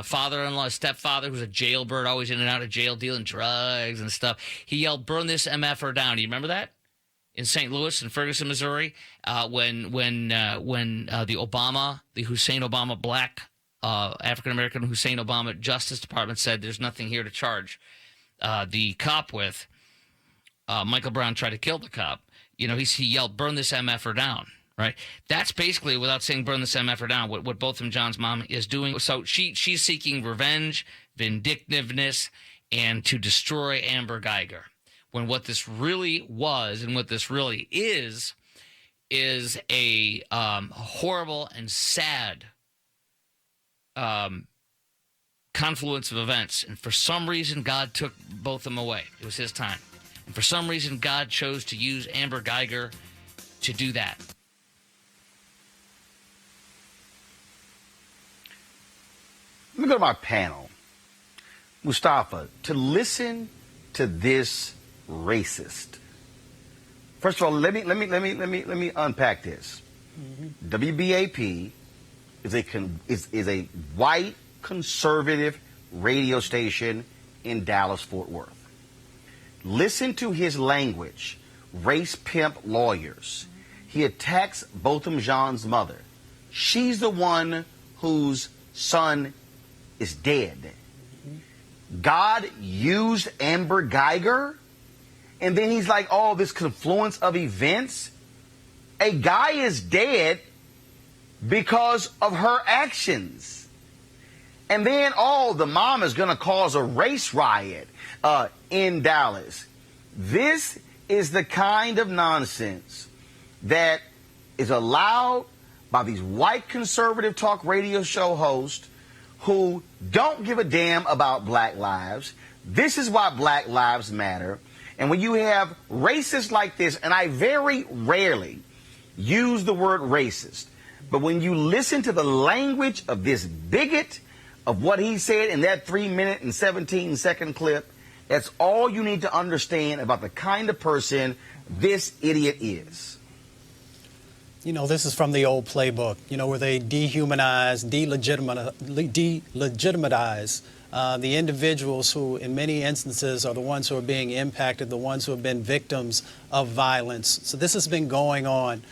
father-in-law, his stepfather, who was a jailbird, always in and out of jail, dealing drugs and stuff. He yelled, "Burn this MFer down." Do you remember that? In St. Louis and Ferguson, Missouri, when the Hussein Obama black African-American Hussein Obama Justice Department said there's nothing here to charge the cop with, Michael Brown tried to kill the cop. You know, he yelled, "Burn this MFer down." Right? That's basically, without saying burn this MFer down, what Botham Jean's mom is doing. So she's seeking revenge, vindictiveness, and to destroy Amber Guyger. When what this really was and what this really is a horrible and sad confluence of events. And for some reason, God took Botham away. It was his time. And for some reason, God chose to use Amber Guyger to do that. Let me go to my panel. Mustafa, to listen to this racist. First of all, let me unpack this. Mm-hmm. WBAP is a white conservative radio station in Dallas, Fort Worth. Listen to his language. Race pimp lawyers. He attacks Botham Jean's mother. She's the one whose son is dead. God used Amber Guyger, and then he's like, oh, this confluence of events. A guy is dead because of her actions. And then, the mom is going to cause a race riot in Dallas. This is the kind of nonsense that is allowed by these white conservative talk radio show hosts who don't give a damn about black lives. This is why Black Lives Matter. And when you have racists like this, and I very rarely use the word racist, but when you listen to the language of this bigot, of what he said in that 3-minute and 17-second clip, that's all you need to understand about the kind of person this idiot is. You know, this is from the old playbook, where they dehumanize, delegitimize the individuals who, in many instances, are the ones who are being impacted, the ones who have been victims of violence. So this has been going on,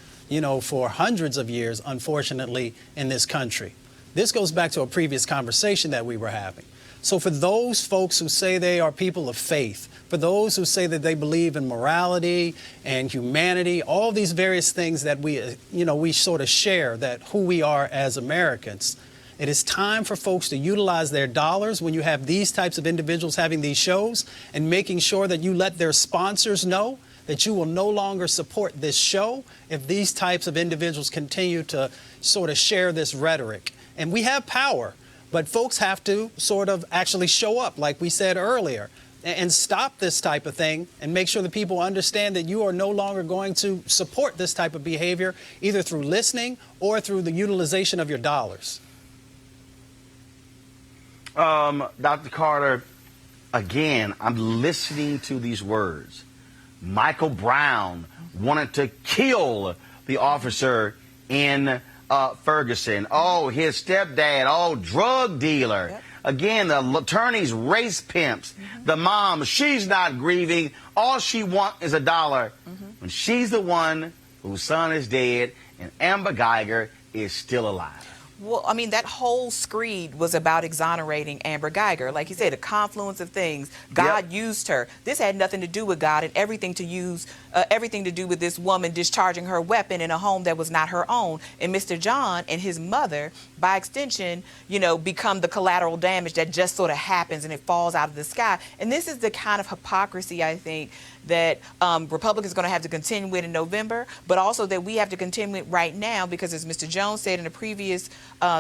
for hundreds of years, unfortunately, in this country. This goes back to a previous conversation that we were having. So for those folks who say they are people of faith, for those who say that they believe in morality and humanity, all these various things that we sort of share, that who we are as Americans, it is time for folks to utilize their dollars when you have these types of individuals having these shows and making sure that you let their sponsors know that you will no longer support this show if these types of individuals continue to sort of share this rhetoric. And we have power, but folks have to sort of actually show up, like we said earlier, and stop this type of thing and make sure that people understand that you are no longer going to support this type of behavior, either through listening or through the utilization of your dollars. Dr. Carter, again, I'm listening to these words. Michael Brown wanted to kill the officer in Ferguson. Oh, his stepdad, drug dealer. Yep. Again, the attorneys, race pimps. Mm-hmm. The mom, she's not grieving. All she wants is $1. Mm-hmm. When she's the one whose son is dead and Amber Geiger is still alive. Well, I mean, that whole screed was about exonerating Amber Geiger. Like you said, a confluence of things. God used her. This had nothing to do with God and everything to do with this woman discharging her weapon in a home that was not her own. And Mr. John and his mother, by extension, become the collateral damage that just sort of happens and it falls out of the sky. And this is the kind of hypocrisy, I think, that Republicans are going to have to contend with in November, but also that we have to contend with right now, because as Mr. Jones said in a previous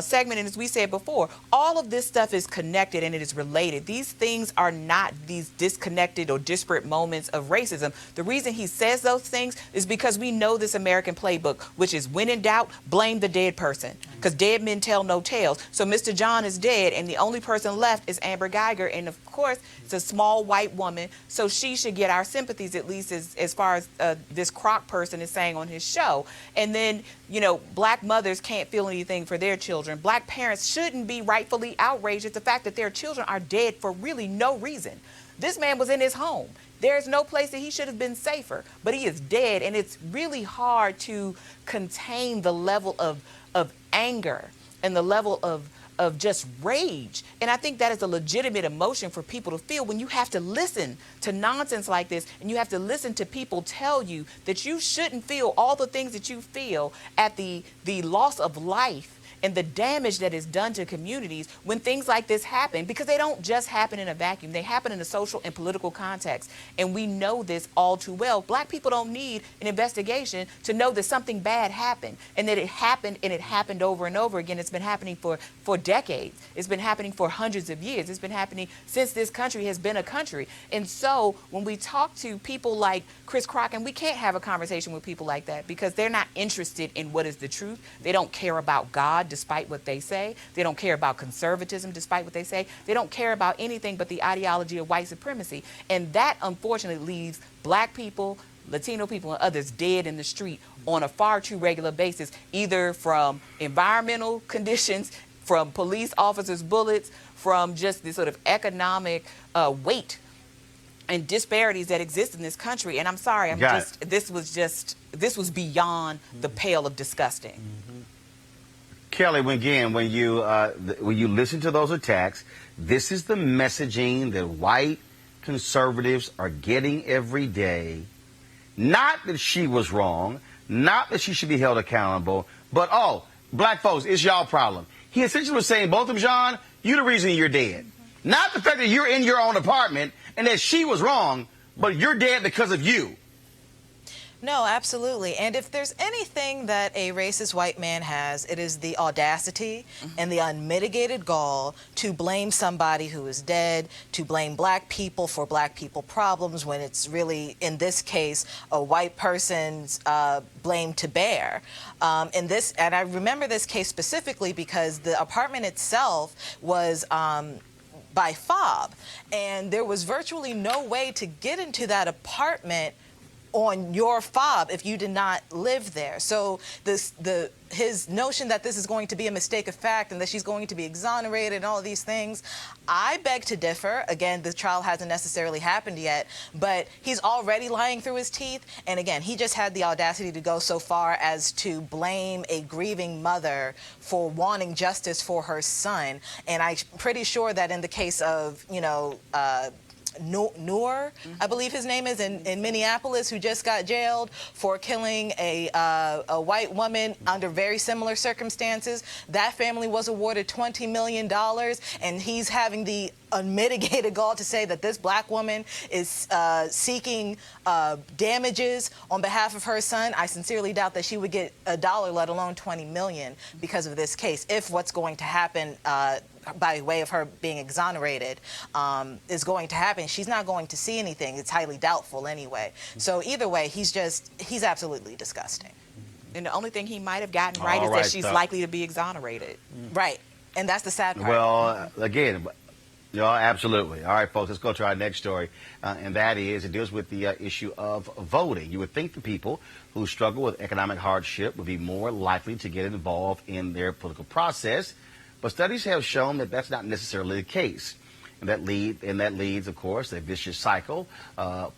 segment, and as we said before, all of this stuff is connected and it is related. These things are not these disconnected or disparate moments of racism. The reason he says those things is because we know this American playbook, which is when in doubt, blame the dead person, because dead men tell no tales. So Mr. John is dead and the only person left is Amber Geiger, and of course it's a small white woman, so she should get our sympathies, at least as far as this Krok person is saying on his show. And then, black mothers can't feel anything for their children. Black parents shouldn't be rightfully outraged at the fact that their children are dead for really no reason. This man was in his home. There's no place that he should have been safer, but he is dead, and it's really hard to contain the level of anger and the level of just rage. And I think that is a legitimate emotion for people to feel when you have to listen to nonsense like this, and you have to listen to people tell you that you shouldn't feel all the things that you feel at the loss of life and the damage that is done to communities when things like this happen, because they don't just happen in a vacuum. They happen in a social and political context. And we know this all too well. Black people don't need an investigation to know that something bad happened, and that it happened over and over again. It's been happening for decades. It's been happening for hundreds of years. It's been happening since this country has been a country. And so when we talk to people like Chris Krok, and we can't have a conversation with people like that because they're not interested in what is the truth. They don't care about God, despite what they say. They don't care about conservatism, despite what they say. They don't care about anything but the ideology of white supremacy. And that, unfortunately, leaves black people, Latino people, and others dead in the street on a far too regular basis, either from environmental conditions, from police officers' bullets, from just the sort of economic weight and disparities that exist in this country. And I'm sorry, this was beyond the pale of disgusting. Mm-hmm. Kelly, when you listen to those attacks, this is the messaging that white conservatives are getting every day. Not that she was wrong, not that she should be held accountable, but, black folks, it's y'all problem. He essentially was saying, Botham Jean, you the reason you're dead. Not the fact that you're in your own apartment and that she was wrong, but you're dead because of you. No, absolutely. And if there's anything that a racist white man has, it is the audacity and the unmitigated gall to blame somebody who is dead, to blame black people for black people problems, when it's really, in this case, a white person's blame to bear. And I remember this case specifically because the apartment itself was by fob, and there was virtually no way to get into that apartment on your fob if you did not live there. So his notion that this is going to be a mistake of fact and that she's going to be exonerated and all of these things, I beg to differ. Again, the trial hasn't necessarily happened yet, but he's already lying through his teeth. And again, he just had the audacity to go so far as to blame a grieving mother for wanting justice for her son. And I'm pretty sure that in the case of, Noor, I believe his name is, in Minneapolis, who just got jailed for killing a white woman under very similar circumstances. That family was awarded $20 million, and he's having the unmitigated gall to say that this black woman is seeking damages on behalf of her son. I sincerely doubt that she would get $1, let alone $20 million, because of this case, if what's going to happen by way of her being exonerated is going to happen. She's not going to see anything. It's highly doubtful anyway. So either way, he's absolutely disgusting. And the only thing he might have gotten right is that she's likely to be exonerated. Right. And that's the sad part. Well, again, absolutely. All right, folks, let's go to our next story. And that is, it deals with the issue of voting. You would think the people who struggle with economic hardship would be more likely to get involved in their political process. But studies have shown that that's not necessarily the case. And that leads, of course, a vicious cycle.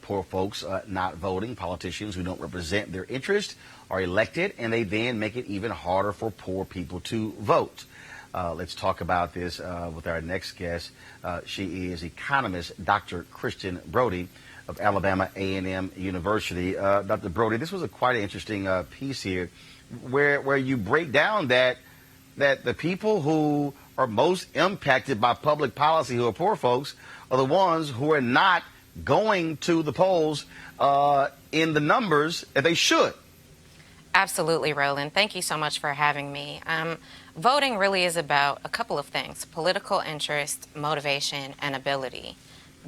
Poor folks not voting, politicians who don't represent their interest are elected, and they then make it even harder for poor people to vote. Let's talk about this with our next guest. She is economist Dr. Kristen Brody of Alabama A&M University. Dr. Brody, this was quite an interesting piece here where you break down that the people who are most impacted by public policy, who are poor folks, are the ones who are not going to the polls in the numbers that they should. Absolutely, Roland. Thank you so much for having me. Voting really is about a couple of things: political interest, motivation, and ability.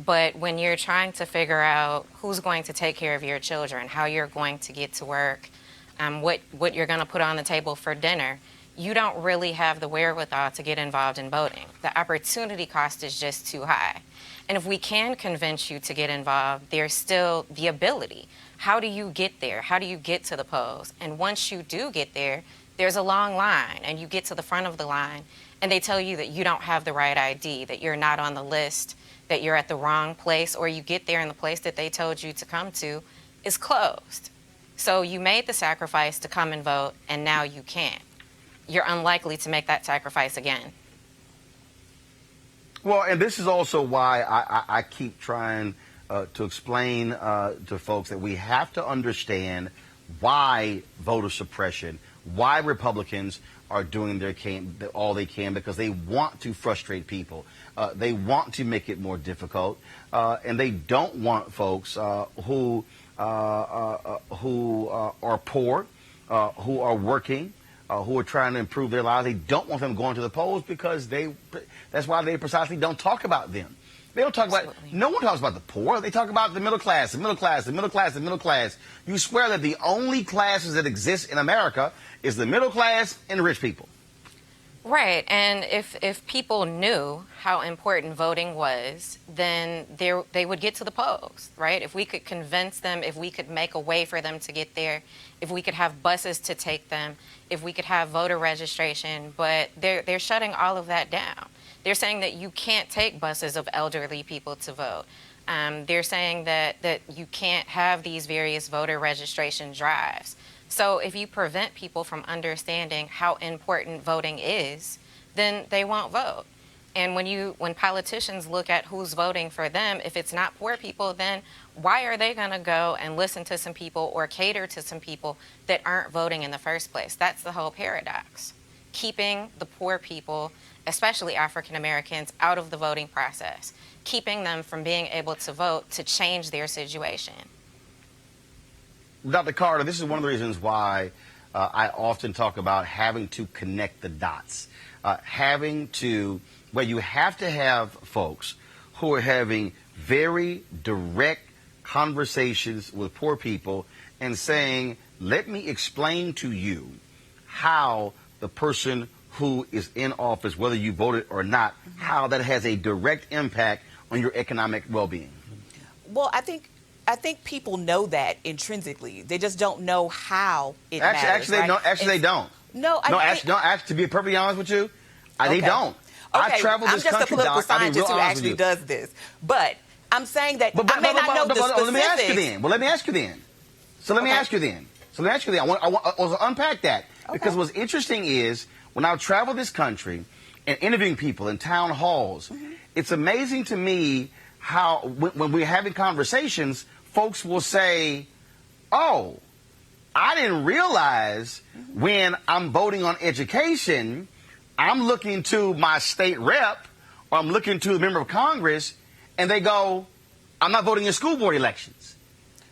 But when you're trying to figure out who's going to take care of your children, how you're going to get to work, what you're going to put on the table for dinner, you don't really have the wherewithal to get involved in voting. The opportunity cost is just too high. And if we can convince you to get involved, there's still the ability. How do you get there? How do you get to the polls? And once you do get there, there's a long line, and you get to the front of the line, and they tell you that you don't have the right ID, that you're not on the list, that you're at the wrong place, or you get there and the place that they told you to come to is closed. So you made the sacrifice to come and vote, and now you can't. You're unlikely to make that sacrifice again. Well, and this is also why I keep trying to explain to folks that we have to understand why voter suppression, why Republicans are doing all they can, because they want to frustrate people. They want to make it more difficult, and they don't want folks who are poor, who are working, who are trying to improve their lives. They don't want them going to the polls because that's why they precisely don't talk about them. They don't talk about, no one talks about the poor. They talk about the middle class, the middle class, the middle class, the middle class. You swear that the only classes that exist in America is the middle class and the rich people. Right, and if people knew how important voting was, then they would get to the polls, right? If we could convince them, if we could make a way for them to get there, if we could have buses to take them, if we could have voter registration, but they're shutting all of that down. They're saying that you can't take buses of elderly people to vote. They're saying that you can't have these various voter registration drives. So if you prevent people from understanding how important voting is, then they won't vote. And when politicians look at who's voting for them, if it's not poor people, then why are they going to go and listen to some people or cater to some people that aren't voting in the first place? That's the whole paradox. Keeping the poor people, especially African Americans, out of the voting process, keeping them from being able to vote to change their situation. Dr. Carter, this is one of the reasons why I often talk about having to connect the dots, where you have to have folks who are having very direct conversations with poor people and saying, let me explain to you how the person who is in office, whether you voted or not, how that has a direct impact on your economic well-being. Well, I think I think people know that intrinsically. They just don't know how it matters. Actually, they don't. No, to be perfectly honest with you, they don't. Okay, I traveled this country. I'm just a political scientist who actually does this. But I'm saying that I may not know the specifics. Let me ask you then. Let me ask you then. I want to unpack that. Because what's interesting is when I travel this country and interviewing people in town halls, it's amazing to me how when we're having conversations, folks will say, oh, I didn't realize when I'm voting on education, I'm looking to my state rep or I'm looking to a member of Congress, and they go, I'm not voting in school board elections.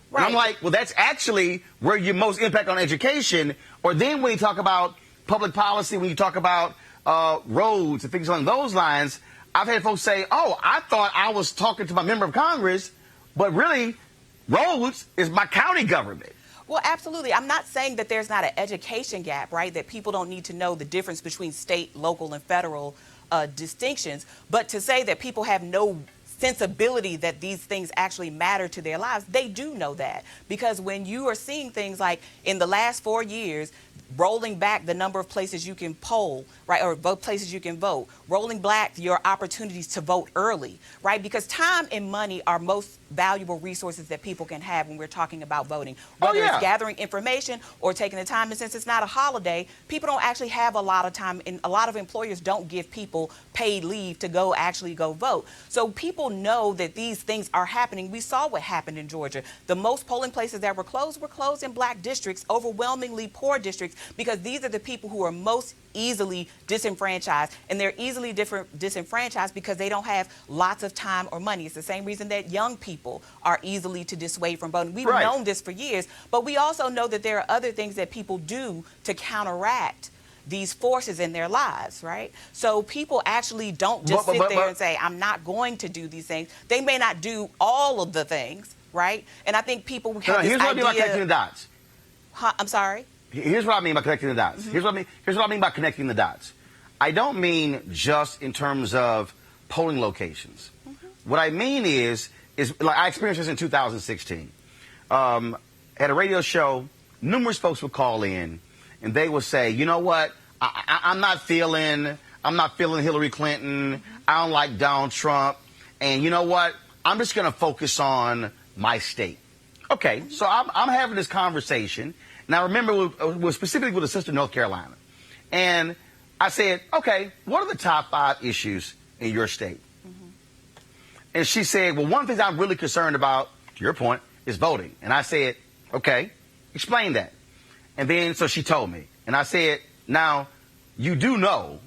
Right. And I'm like, well, that's actually where you most impact on education. Or then when you talk about public policy, when you talk about roads and things along those lines, I've had folks say, oh, I thought I was talking to my member of Congress, but really, roads is my county government. Well, absolutely. I'm not saying that there's not an education gap, right? That people don't need to know the difference between state, local, and federal distinctions. But to say that people have no sensibility that these things actually matter to their lives, they do know that. Because when you are seeing things like in the last 4 years, rolling back the number of places you can poll, right, or vote places you can vote, rolling back your opportunities to vote early, right, because time and money are most valuable resources that people can have when we're talking about voting, whether it's gathering information or taking the time. And since it's not a holiday, people don't actually have a lot of time, and a lot of employers don't give people paid leave to go vote. So people know that these things are happening. We saw what happened in Georgia. The most polling places that were closed in black districts, overwhelmingly poor districts, because these are the people who are most easily disenfranchised, and they're easily disenfranchised because they don't have lots of time or money. It's the same reason that young people are easily to dissuade from voting. We've known this for years, but we also know that there are other things that people do to counteract these forces in their lives, right? So people actually don't just sit there and say, I'm not going to do these things. They may not do all of the things, right? And I think people have this idea. Here's what I mean by connecting the dots. I'm sorry? Here's what I mean by connecting the dots. Here's what I mean by connecting the dots. I don't mean just in terms of polling locations. What I mean is like I experienced this in 2016. At a radio show, numerous folks would call in, and they would say, you know what, I'm not feeling Hillary Clinton. I don't like Donald Trump. And you know what, I'm just going to focus on my state. Okay, so I'm having this conversation. And I remember it was specifically with a sister in North Carolina. And I said, okay, what are the top 5 issues in your state? And she said, well, one of the things I'm really concerned about, to your point, is voting. And I said, okay, explain that. And then, so she told me. And I said, now, you do know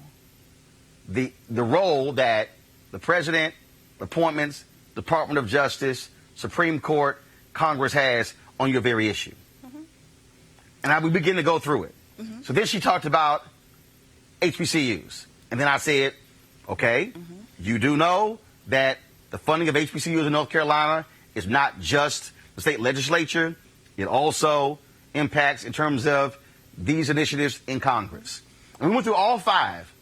the role that the president, appointments, Department of Justice, Supreme Court, Congress has on your very issue. And I would begin to go through it. So then she talked about HBCUs. And then I said, okay, you do know that the funding of HBCUs in North Carolina is not just the state legislature. It also impacts in terms of these initiatives in Congress. And we went through all 5.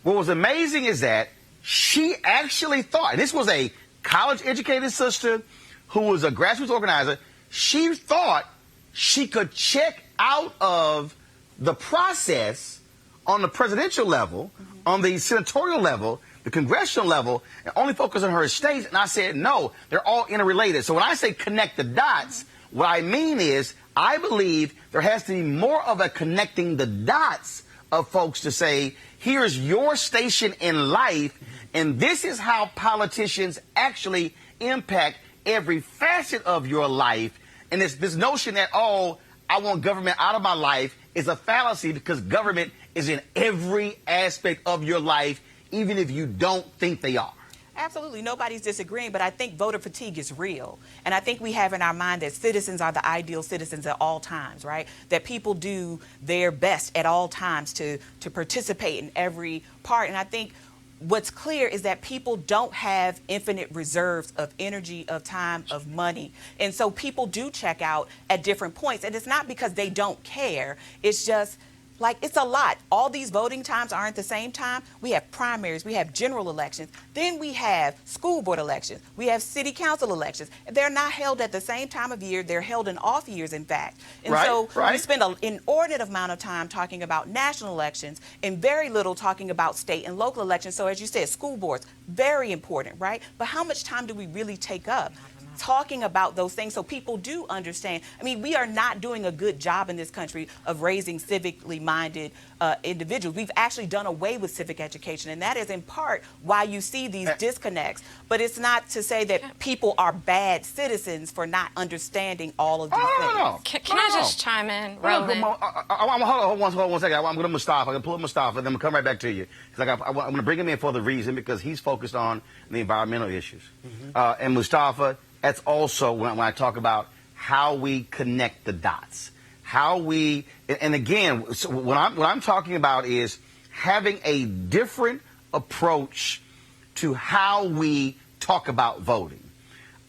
What was amazing is that she actually thought, and this was a college-educated sister who was a grassroots organizer, she thought she could check out of the process on the presidential level, on the senatorial level, the congressional level, and only focus on her states. And I said, no, they're all interrelated. So when I say connect the dots, what I mean is I believe there has to be more of a connecting the dots of folks to say, here's your station in life, and this is how politicians actually impact every facet of your life. And this notion that, oh, I want government out of my life is a fallacy, because government is in every aspect of your life, even if you don't think they are. Absolutely. Nobody's disagreeing, but I think voter fatigue is real. And I think we have in our mind that citizens are the ideal citizens at all times, right? That people do their best at all times to participate in every part. And I think what's clear is that people don't have infinite reserves of energy, of time, of money. And so people do check out at different points. And it's not because they don't care. It's just Like, it's a lot. All these voting times aren't the same time. We have primaries, we have general elections, then we have school board elections, we have city council elections. They're not held at the same time of year. They're held in off years, in fact. And so we spend an inordinate amount of time talking about national elections and very little talking about state and local elections. So as you said, school boards, very important, right? But how much time do we really take up talking about those things so people do understand? I mean, we are not doing a good job in this country of raising civically minded individuals. We've actually done away with civic education, and that is in part why you see these disconnects. But it's not to say that people are bad citizens for not understanding all of these things. Can I just chime in, Roland? Hold on one second. I'm going to Mustafa. I'm going to pull up Mustafa, and then I'm going to come right back to you. Because I'm going to bring him in for the reason because he's focused on the environmental issues. And Mustafa, that's also when I talk about how we connect the dots. How we, and again, so what I'm talking about is having a different approach to how we talk about voting.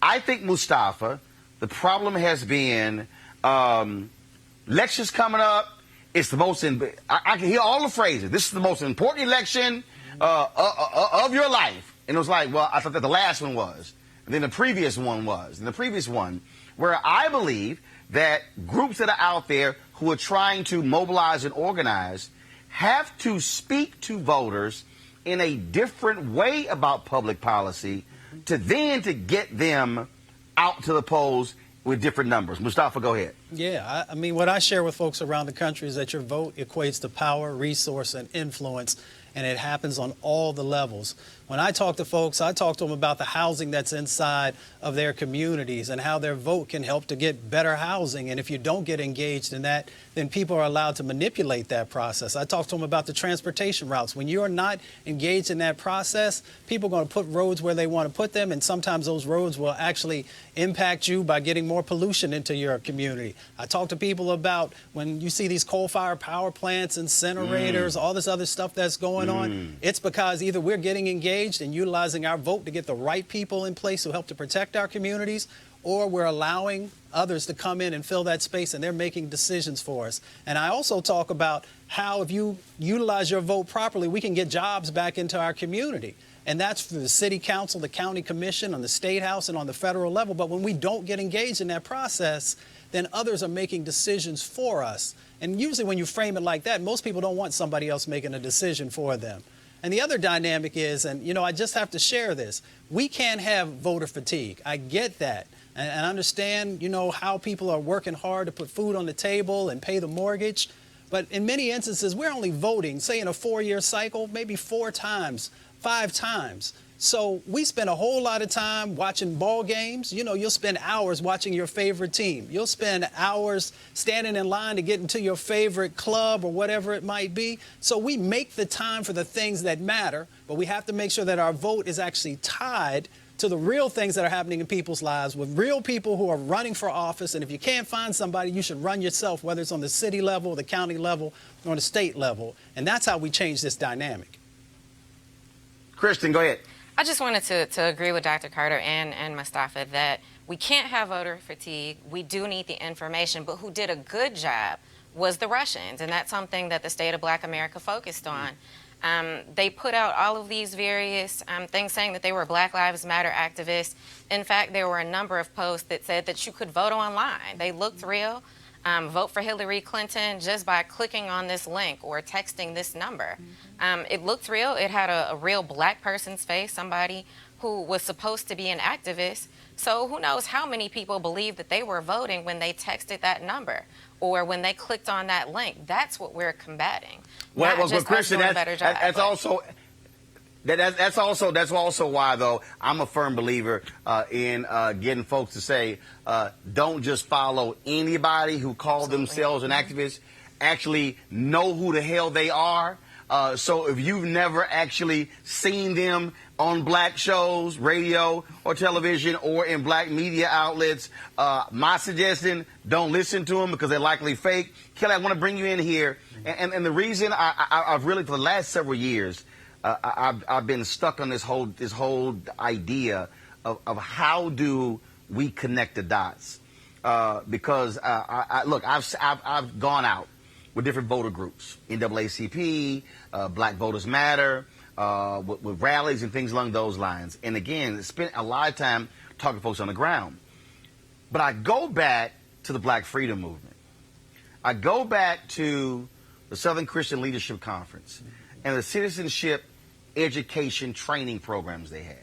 I think, Mustafa, the problem has been elections coming up. It's the most, I can hear all the phrases. This is the most important election of your life. And it was like, well, I thought that the last one was. And then the previous one was. And the previous one, where I believe that groups that are out there who are trying to mobilize and organize have to speak to voters in a different way about public policy to get them out to the polls with different numbers. Mustafa, go ahead. Yeah, I mean, what I share with folks around the country is that your vote equates to power, resource, and influence, and it happens on all the levels. When I talk to folks, I talk to them about the housing that's inside of their communities and how their vote can help to get better housing. And if you don't get engaged in that, then people are allowed to manipulate that process. I talk to them about the transportation routes. When you're not engaged in that process, people are going to put roads where they want to put them, and sometimes those roads will actually impact you by getting more pollution into your community. I talk to people about when you see these coal-fired power plants, incinerators, all this other stuff that's going on, it's because either we're getting engaged and utilizing our vote to get the right people in place who help to protect our communities, or we're allowing others to come in and fill that space and they're making decisions for us. And I also talk about how if you utilize your vote properly, we can get jobs back into our community. And that's for the city council, the county commission, on the state house, and on the federal level. But when we don't get engaged in that process, then others are making decisions for us. And usually when you frame it like that, most people don't want somebody else making a decision for them. And the other dynamic is, and you know, I just have to share this, we can't have voter fatigue. I get that. And I understand, you know, how people are working hard to put food on the table and pay the mortgage. But in many instances, we're only voting, say in a 4-year cycle, maybe 4 times, 5 times. So we spend a whole lot of time watching ball games. You know, you'll spend hours watching your favorite team. You'll spend hours standing in line to get into your favorite club or whatever it might be. So we make the time for the things that matter, but we have to make sure that our vote is actually tied to the real things that are happening in people's lives with real people who are running for office. And if you can't find somebody, you should run yourself, whether it's on the city level, the county level, or on the state level. And that's how we change this dynamic. Kristen, go ahead. I just wanted to agree with Dr. Carter and Mustafa that we can't have voter fatigue. We do need the information, but who did a good job was the Russians, and that's something that the State of Black America focused on. They put out all of these various things saying that they were Black Lives Matter activists. In fact, there were a number of posts that said that you could vote online. They looked real. Vote for Hillary Clinton just by clicking on this link or texting this number. It looked real. It had a real Black person's face, somebody who was supposed to be an activist. So who knows how many people believed that they were voting when they texted that number or when they clicked on that link. That's what we're combating. Well, Christian, that's also why, though, I'm a firm believer in getting folks to say, don't just follow anybody who call themselves an activist. Actually know who the hell they are. So if you've never actually seen them on Black shows, radio or television, or in Black media outlets, my suggestion, don't listen to them because they're likely fake. Kelly, I want to bring you in here. And the reason I've really, for the last several years, I've been stuck on this whole idea of how do we connect the dots, because look, I've gone out with different voter groups, NAACP, Black Voters Matter, with rallies and things along those lines. And again, spent a lot of time talking to folks on the ground. But I go back to the Black Freedom Movement. I go back to the Southern Christian Leadership Conference and the citizenship education training programs they had.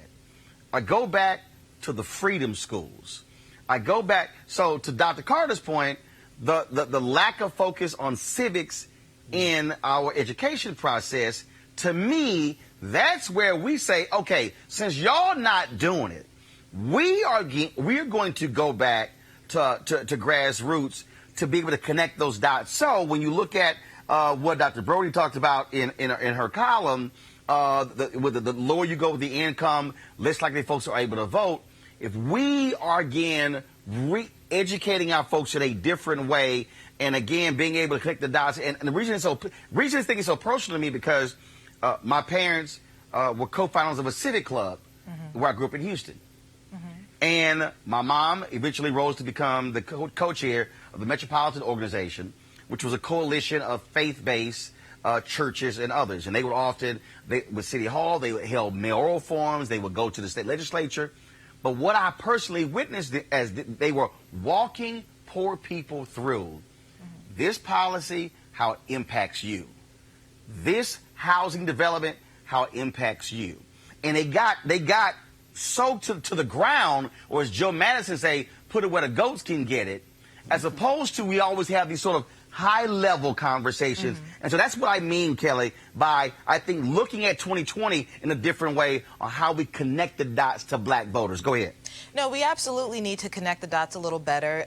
I go back to the freedom schools. I go back, so to Dr. Carter's point, the lack of focus on civics in our education process, to me, that's where we say, okay, since y'all not doing it, we're going to go back to grassroots to be able to connect those dots. So when you look at what Dr. Brody talked about in her column, the lower you go with the income, less likely folks are able to vote. If we are again re-educating our folks in a different way, and again being able to connect the dots, and the reason this thing is so personal to me because my parents were co-founders of a civic club where I grew up in Houston. And my mom eventually rose to become the co-chair of the Metropolitan Organization, which was a coalition of faith-based churches and others. And they would often, with City Hall, they held mayoral forums, they would go to the state legislature. But what I personally witnessed as they were walking poor people through this policy, how it impacts you. This housing development, how it impacts you. And they got soaked to the ground, or as Joe Madison say, put it where the goats can get it, as opposed to we always have these sort of high-level conversations. And so that's what I mean, Kelly, by, I think, looking at 2020 in a different way on how we connect the dots to Black voters. Go ahead. No, we absolutely need to connect the dots a little better.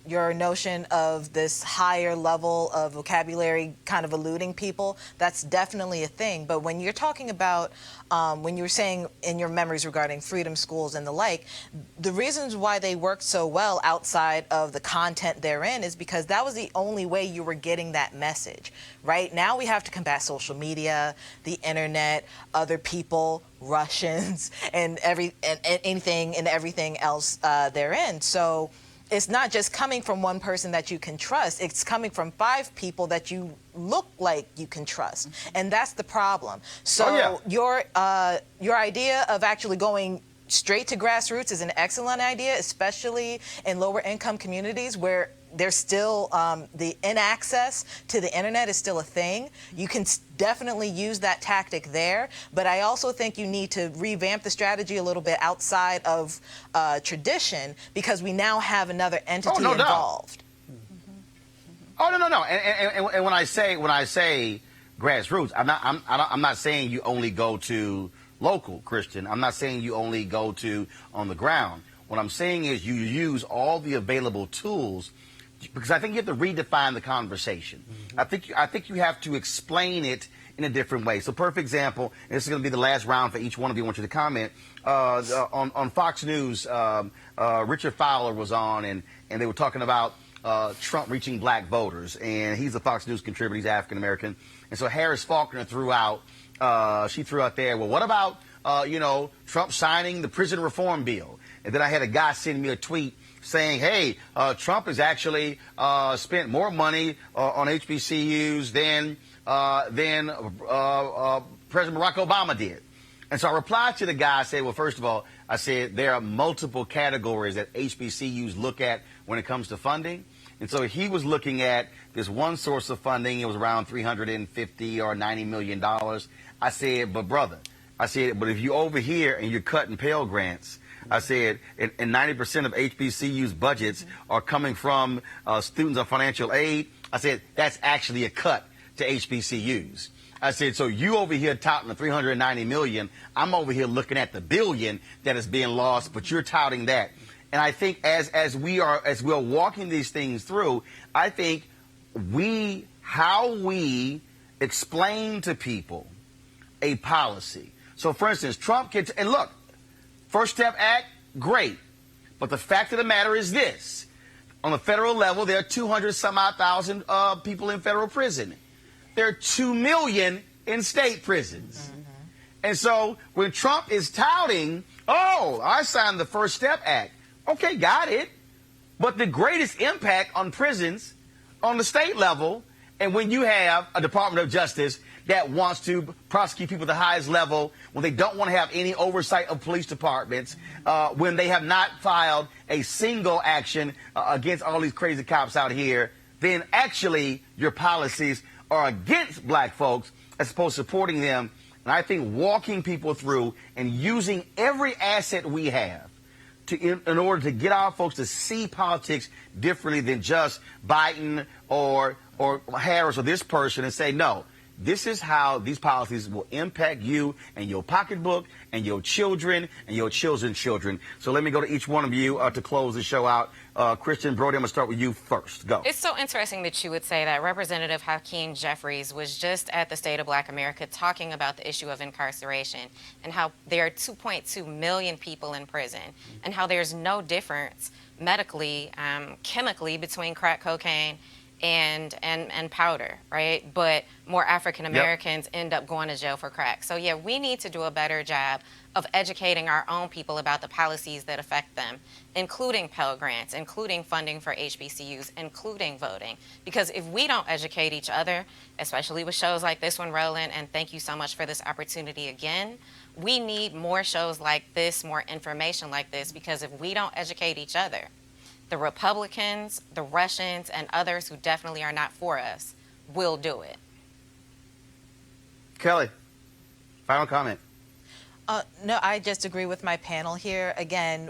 Your notion of this higher level of vocabulary kind of eluding people, that's definitely a thing. But when you're talking about, when you were saying in your memories regarding freedom schools and the like, the reasons why they worked so well outside of the content therein is because that was the only way you were getting that message. Right now we have to combat social media, the internet, other people, Russians, and anything and everything else therein. So it's not just coming from one person that you can trust. It's coming from 5 people that you look like you can trust. And that's the problem. So your idea of actually going straight to grassroots is an excellent idea, especially in lower income communities where there's still the inaccess to the internet is still a thing. You can definitely use that tactic there, but I also think you need to revamp the strategy a little bit outside of tradition because we now have another entity involved. Oh no. And when I say grassroots, I'm not saying you only go to local Christian. I'm not saying you only go to on the ground. What I'm saying is you use all the available tools. Because I think you have to redefine the conversation. I think you have to explain it in a different way. So, perfect example, and this is going to be the last round for each one of you. I want you to comment. On Fox News, Richard Fowler was on, and they were talking about Trump reaching Black voters. And he's a Fox News contributor. He's African American. And so Harris Faulkner threw out there, well, what about, Trump signing the prison reform bill? And then I had a guy send me a tweet saying, hey, Trump has actually spent more money on HBCUs than President Barack Obama did. And so I replied to the guy, I said, well, first of all, I said there are multiple categories that HBCUs look at when it comes to funding. And so he was looking at this one source of funding. It was around $350 or $90 million. I said, but brother, but if you over here and you're cutting Pell Grants, I said, and 90% of HBCU's budgets are coming from students on financial aid. I said, that's actually a cut to HBCUs. I said, so you over here touting the $390 million. I'm over here looking at the billion that is being lost, but you're touting that. And I think as we are walking these things through, I think how we explain to people a policy. So, for instance, Trump gets, and look, First Step Act, great. But the fact of the matter is this. On the federal level, there are 200-some-odd-thousand people in federal prison. There are 2 million in state prisons. And so when Trump is touting, oh, I signed the First Step Act. Okay, got it. But the greatest impact on prisons on the state level And when you have a Department of Justice that wants to prosecute people at the highest level, when they don't want to have any oversight of police departments, when they have not filed a single action against all these crazy cops out here, then actually your policies are against black folks as opposed to supporting them. And I think walking people through and using every asset we have in order to get our folks to see politics differently than just Biden or Harris or this person and say, no, this is how these policies will impact you and your pocketbook and your children and your children's children. So let me go to each one of you to close the show out. Christian Brody, I'm going to start with you first. Go. It's so interesting that you would say that. Representative Hakeem Jeffries was just at the State of Black America talking about the issue of incarceration and how there are 2.2 million people in prison and how there's no difference medically, chemically between crack cocaine and powder, right? But more African Americans end up going to jail for crack. So yeah, we need to do a better job of educating our own people about the policies that affect them, including Pell Grants, including funding for HBCUs, including voting. Because if we don't educate each other, especially with shows like this one, Roland, and thank you so much for this opportunity again, we need more shows like this, more information like this, because if we don't educate each other, the Republicans, the Russians, and others who definitely are not for us will do it. Kelly, final comment. No, I just agree with my panel here. Again,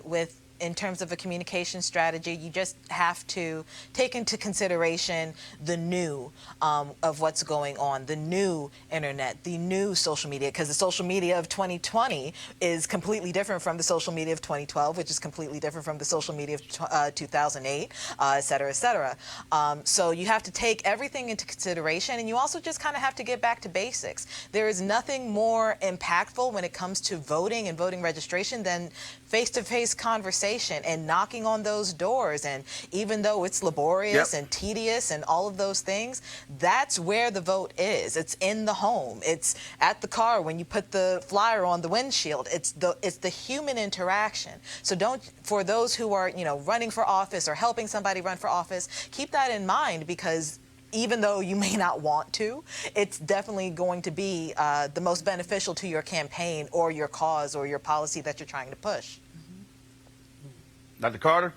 in terms of a communication strategy, you just have to take into consideration the new of what's going on, the new internet, the new social media, because the social media of 2020 is completely different from the social media of 2012, which is completely different from the social media of 2008, et cetera, et cetera. So you have to take everything into consideration, and you also just kind of have to get back to basics. There is nothing more impactful when it comes to voting and voting registration than face-to-face conversation and knocking on those doors. And even though it's laborious and tedious and all of those things, that's where the vote is. It's in the home. It's at the car when you put the flyer on the windshield. It's the human interaction. So for those who are, running for office or helping somebody run for office, keep that in mind, because even though you may not want to, it's definitely going to be the most beneficial to your campaign or your cause or your policy that you're trying to push. Dr. Carter?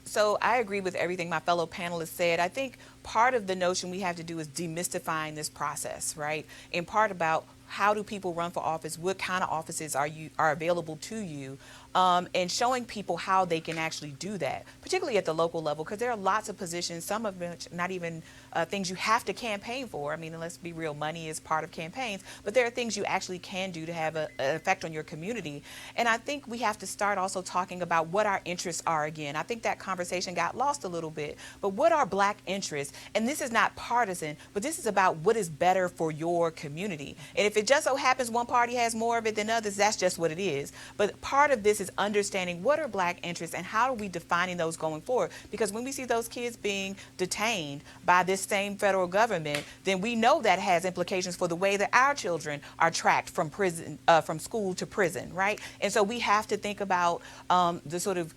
So I agree with everything my fellow panelists said. I think part of the notion we have to do is demystifying this process, right? In part about how do people run for office, what kind of offices are available to you, and showing people how they can actually do that, particularly at the local level, because there are lots of positions, some of which not even things you have to campaign for. I mean, let's be real, money is part of campaigns, but there are things you actually can do to have an effect on your community. And I think we have to start also talking about what our interests are again. I think that conversation got lost a little bit, but what are black interests? And this is not partisan, but this is about what is better for your community. And if it just so happens one party has more of it than others, that's just what it is. But part of this is understanding what are black interests and how are we defining those going forward. Because when we see those kids being detained by this same federal government, then we know that has implications for the way that our children are tracked from prison, from school to prison, right? And so we have to think about the sort of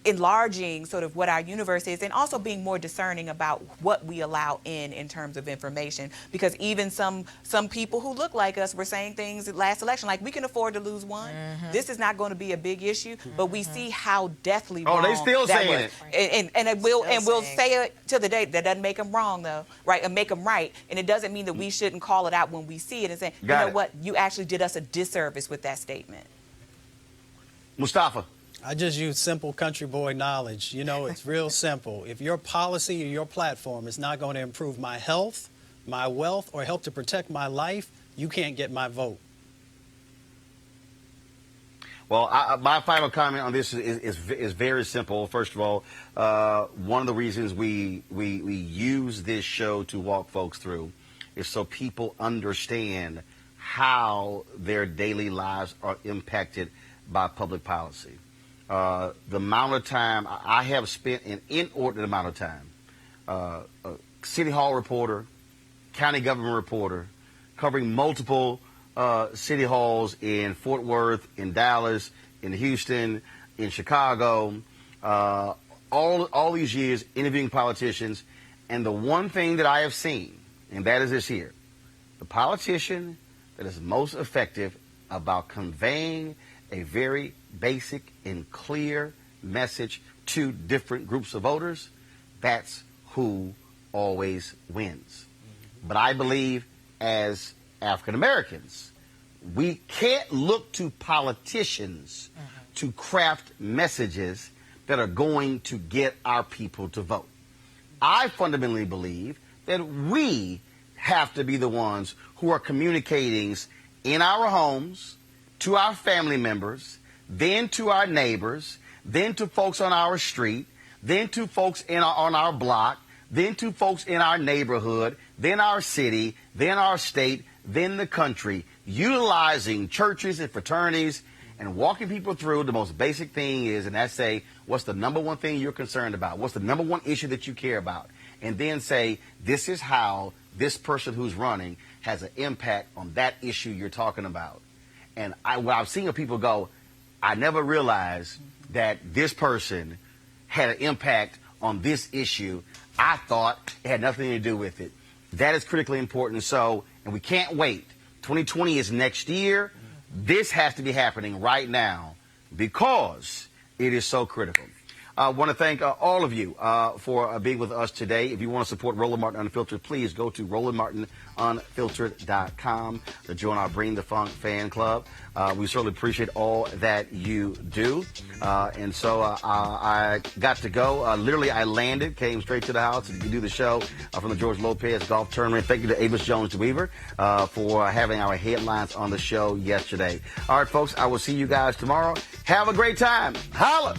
enlarging sort of what our universe is, and also being more discerning about what we allow in terms of information, because even some people who look like us were saying things at last election like we can afford to lose one. This is not going to be a big issue, but we see how deathly wrong they still that saying was. it. And we'll say it to the day. That doesn't make them wrong though, right? And make them right. And it doesn't mean that we shouldn't call it out when we see it and say, you know what, you actually did us a disservice with that statement. Mustafa. I just use simple country boy knowledge. It's real simple. If your policy or your platform is not going to improve my health, my wealth, or help to protect my life, you can't get my vote. Well, my final comment on this is very simple. First of all, one of the reasons we use this show to walk folks through is so people understand how their daily lives are impacted by public policy. The amount of time I have spent, an inordinate amount of time, city hall reporter, county government reporter, covering multiple city halls in Fort Worth, in Dallas, in Houston, in Chicago, all these years interviewing politicians, And the one thing that I have seen, and that is this here, the politician that is most effective about conveying a very basic and clear message to different groups of voters, that's who always wins. But I believe as African Americans, we can't look to politicians to craft messages that are going to get our people to vote. I fundamentally believe that we have to be the ones who are communicating in our homes, to our family members, then to our neighbors, then to folks on our street, then to folks on our block, then to folks in our neighborhood, then our city, then our state, then the country, utilizing churches and fraternities and walking people through the most basic thing is, and that's say, what's the number one thing you're concerned about? What's the number one issue that you care about? And then say, this is how this person who's running has an impact on that issue you're talking about. And what I've seen people go, I never realized that this person had an impact on this issue. I thought it had nothing to do with it. That is critically important. So, and we can't wait. 2020 is next year. This has to be happening right now because it is so critical. I want to thank all of you for being with us today. If you want to support Roland Martin Unfiltered, please go to RolandMartinUnfiltered.com to join our Bring the Funk fan club. We certainly appreciate all that you do. And so I got to go. Literally, I landed, came straight to the house to do the show from the George Lopez Golf Tournament. Thank you to Avis Jones-DeWeaver for having our headlines on the show yesterday. All right, folks, I will see you guys tomorrow. Have a great time. Holla!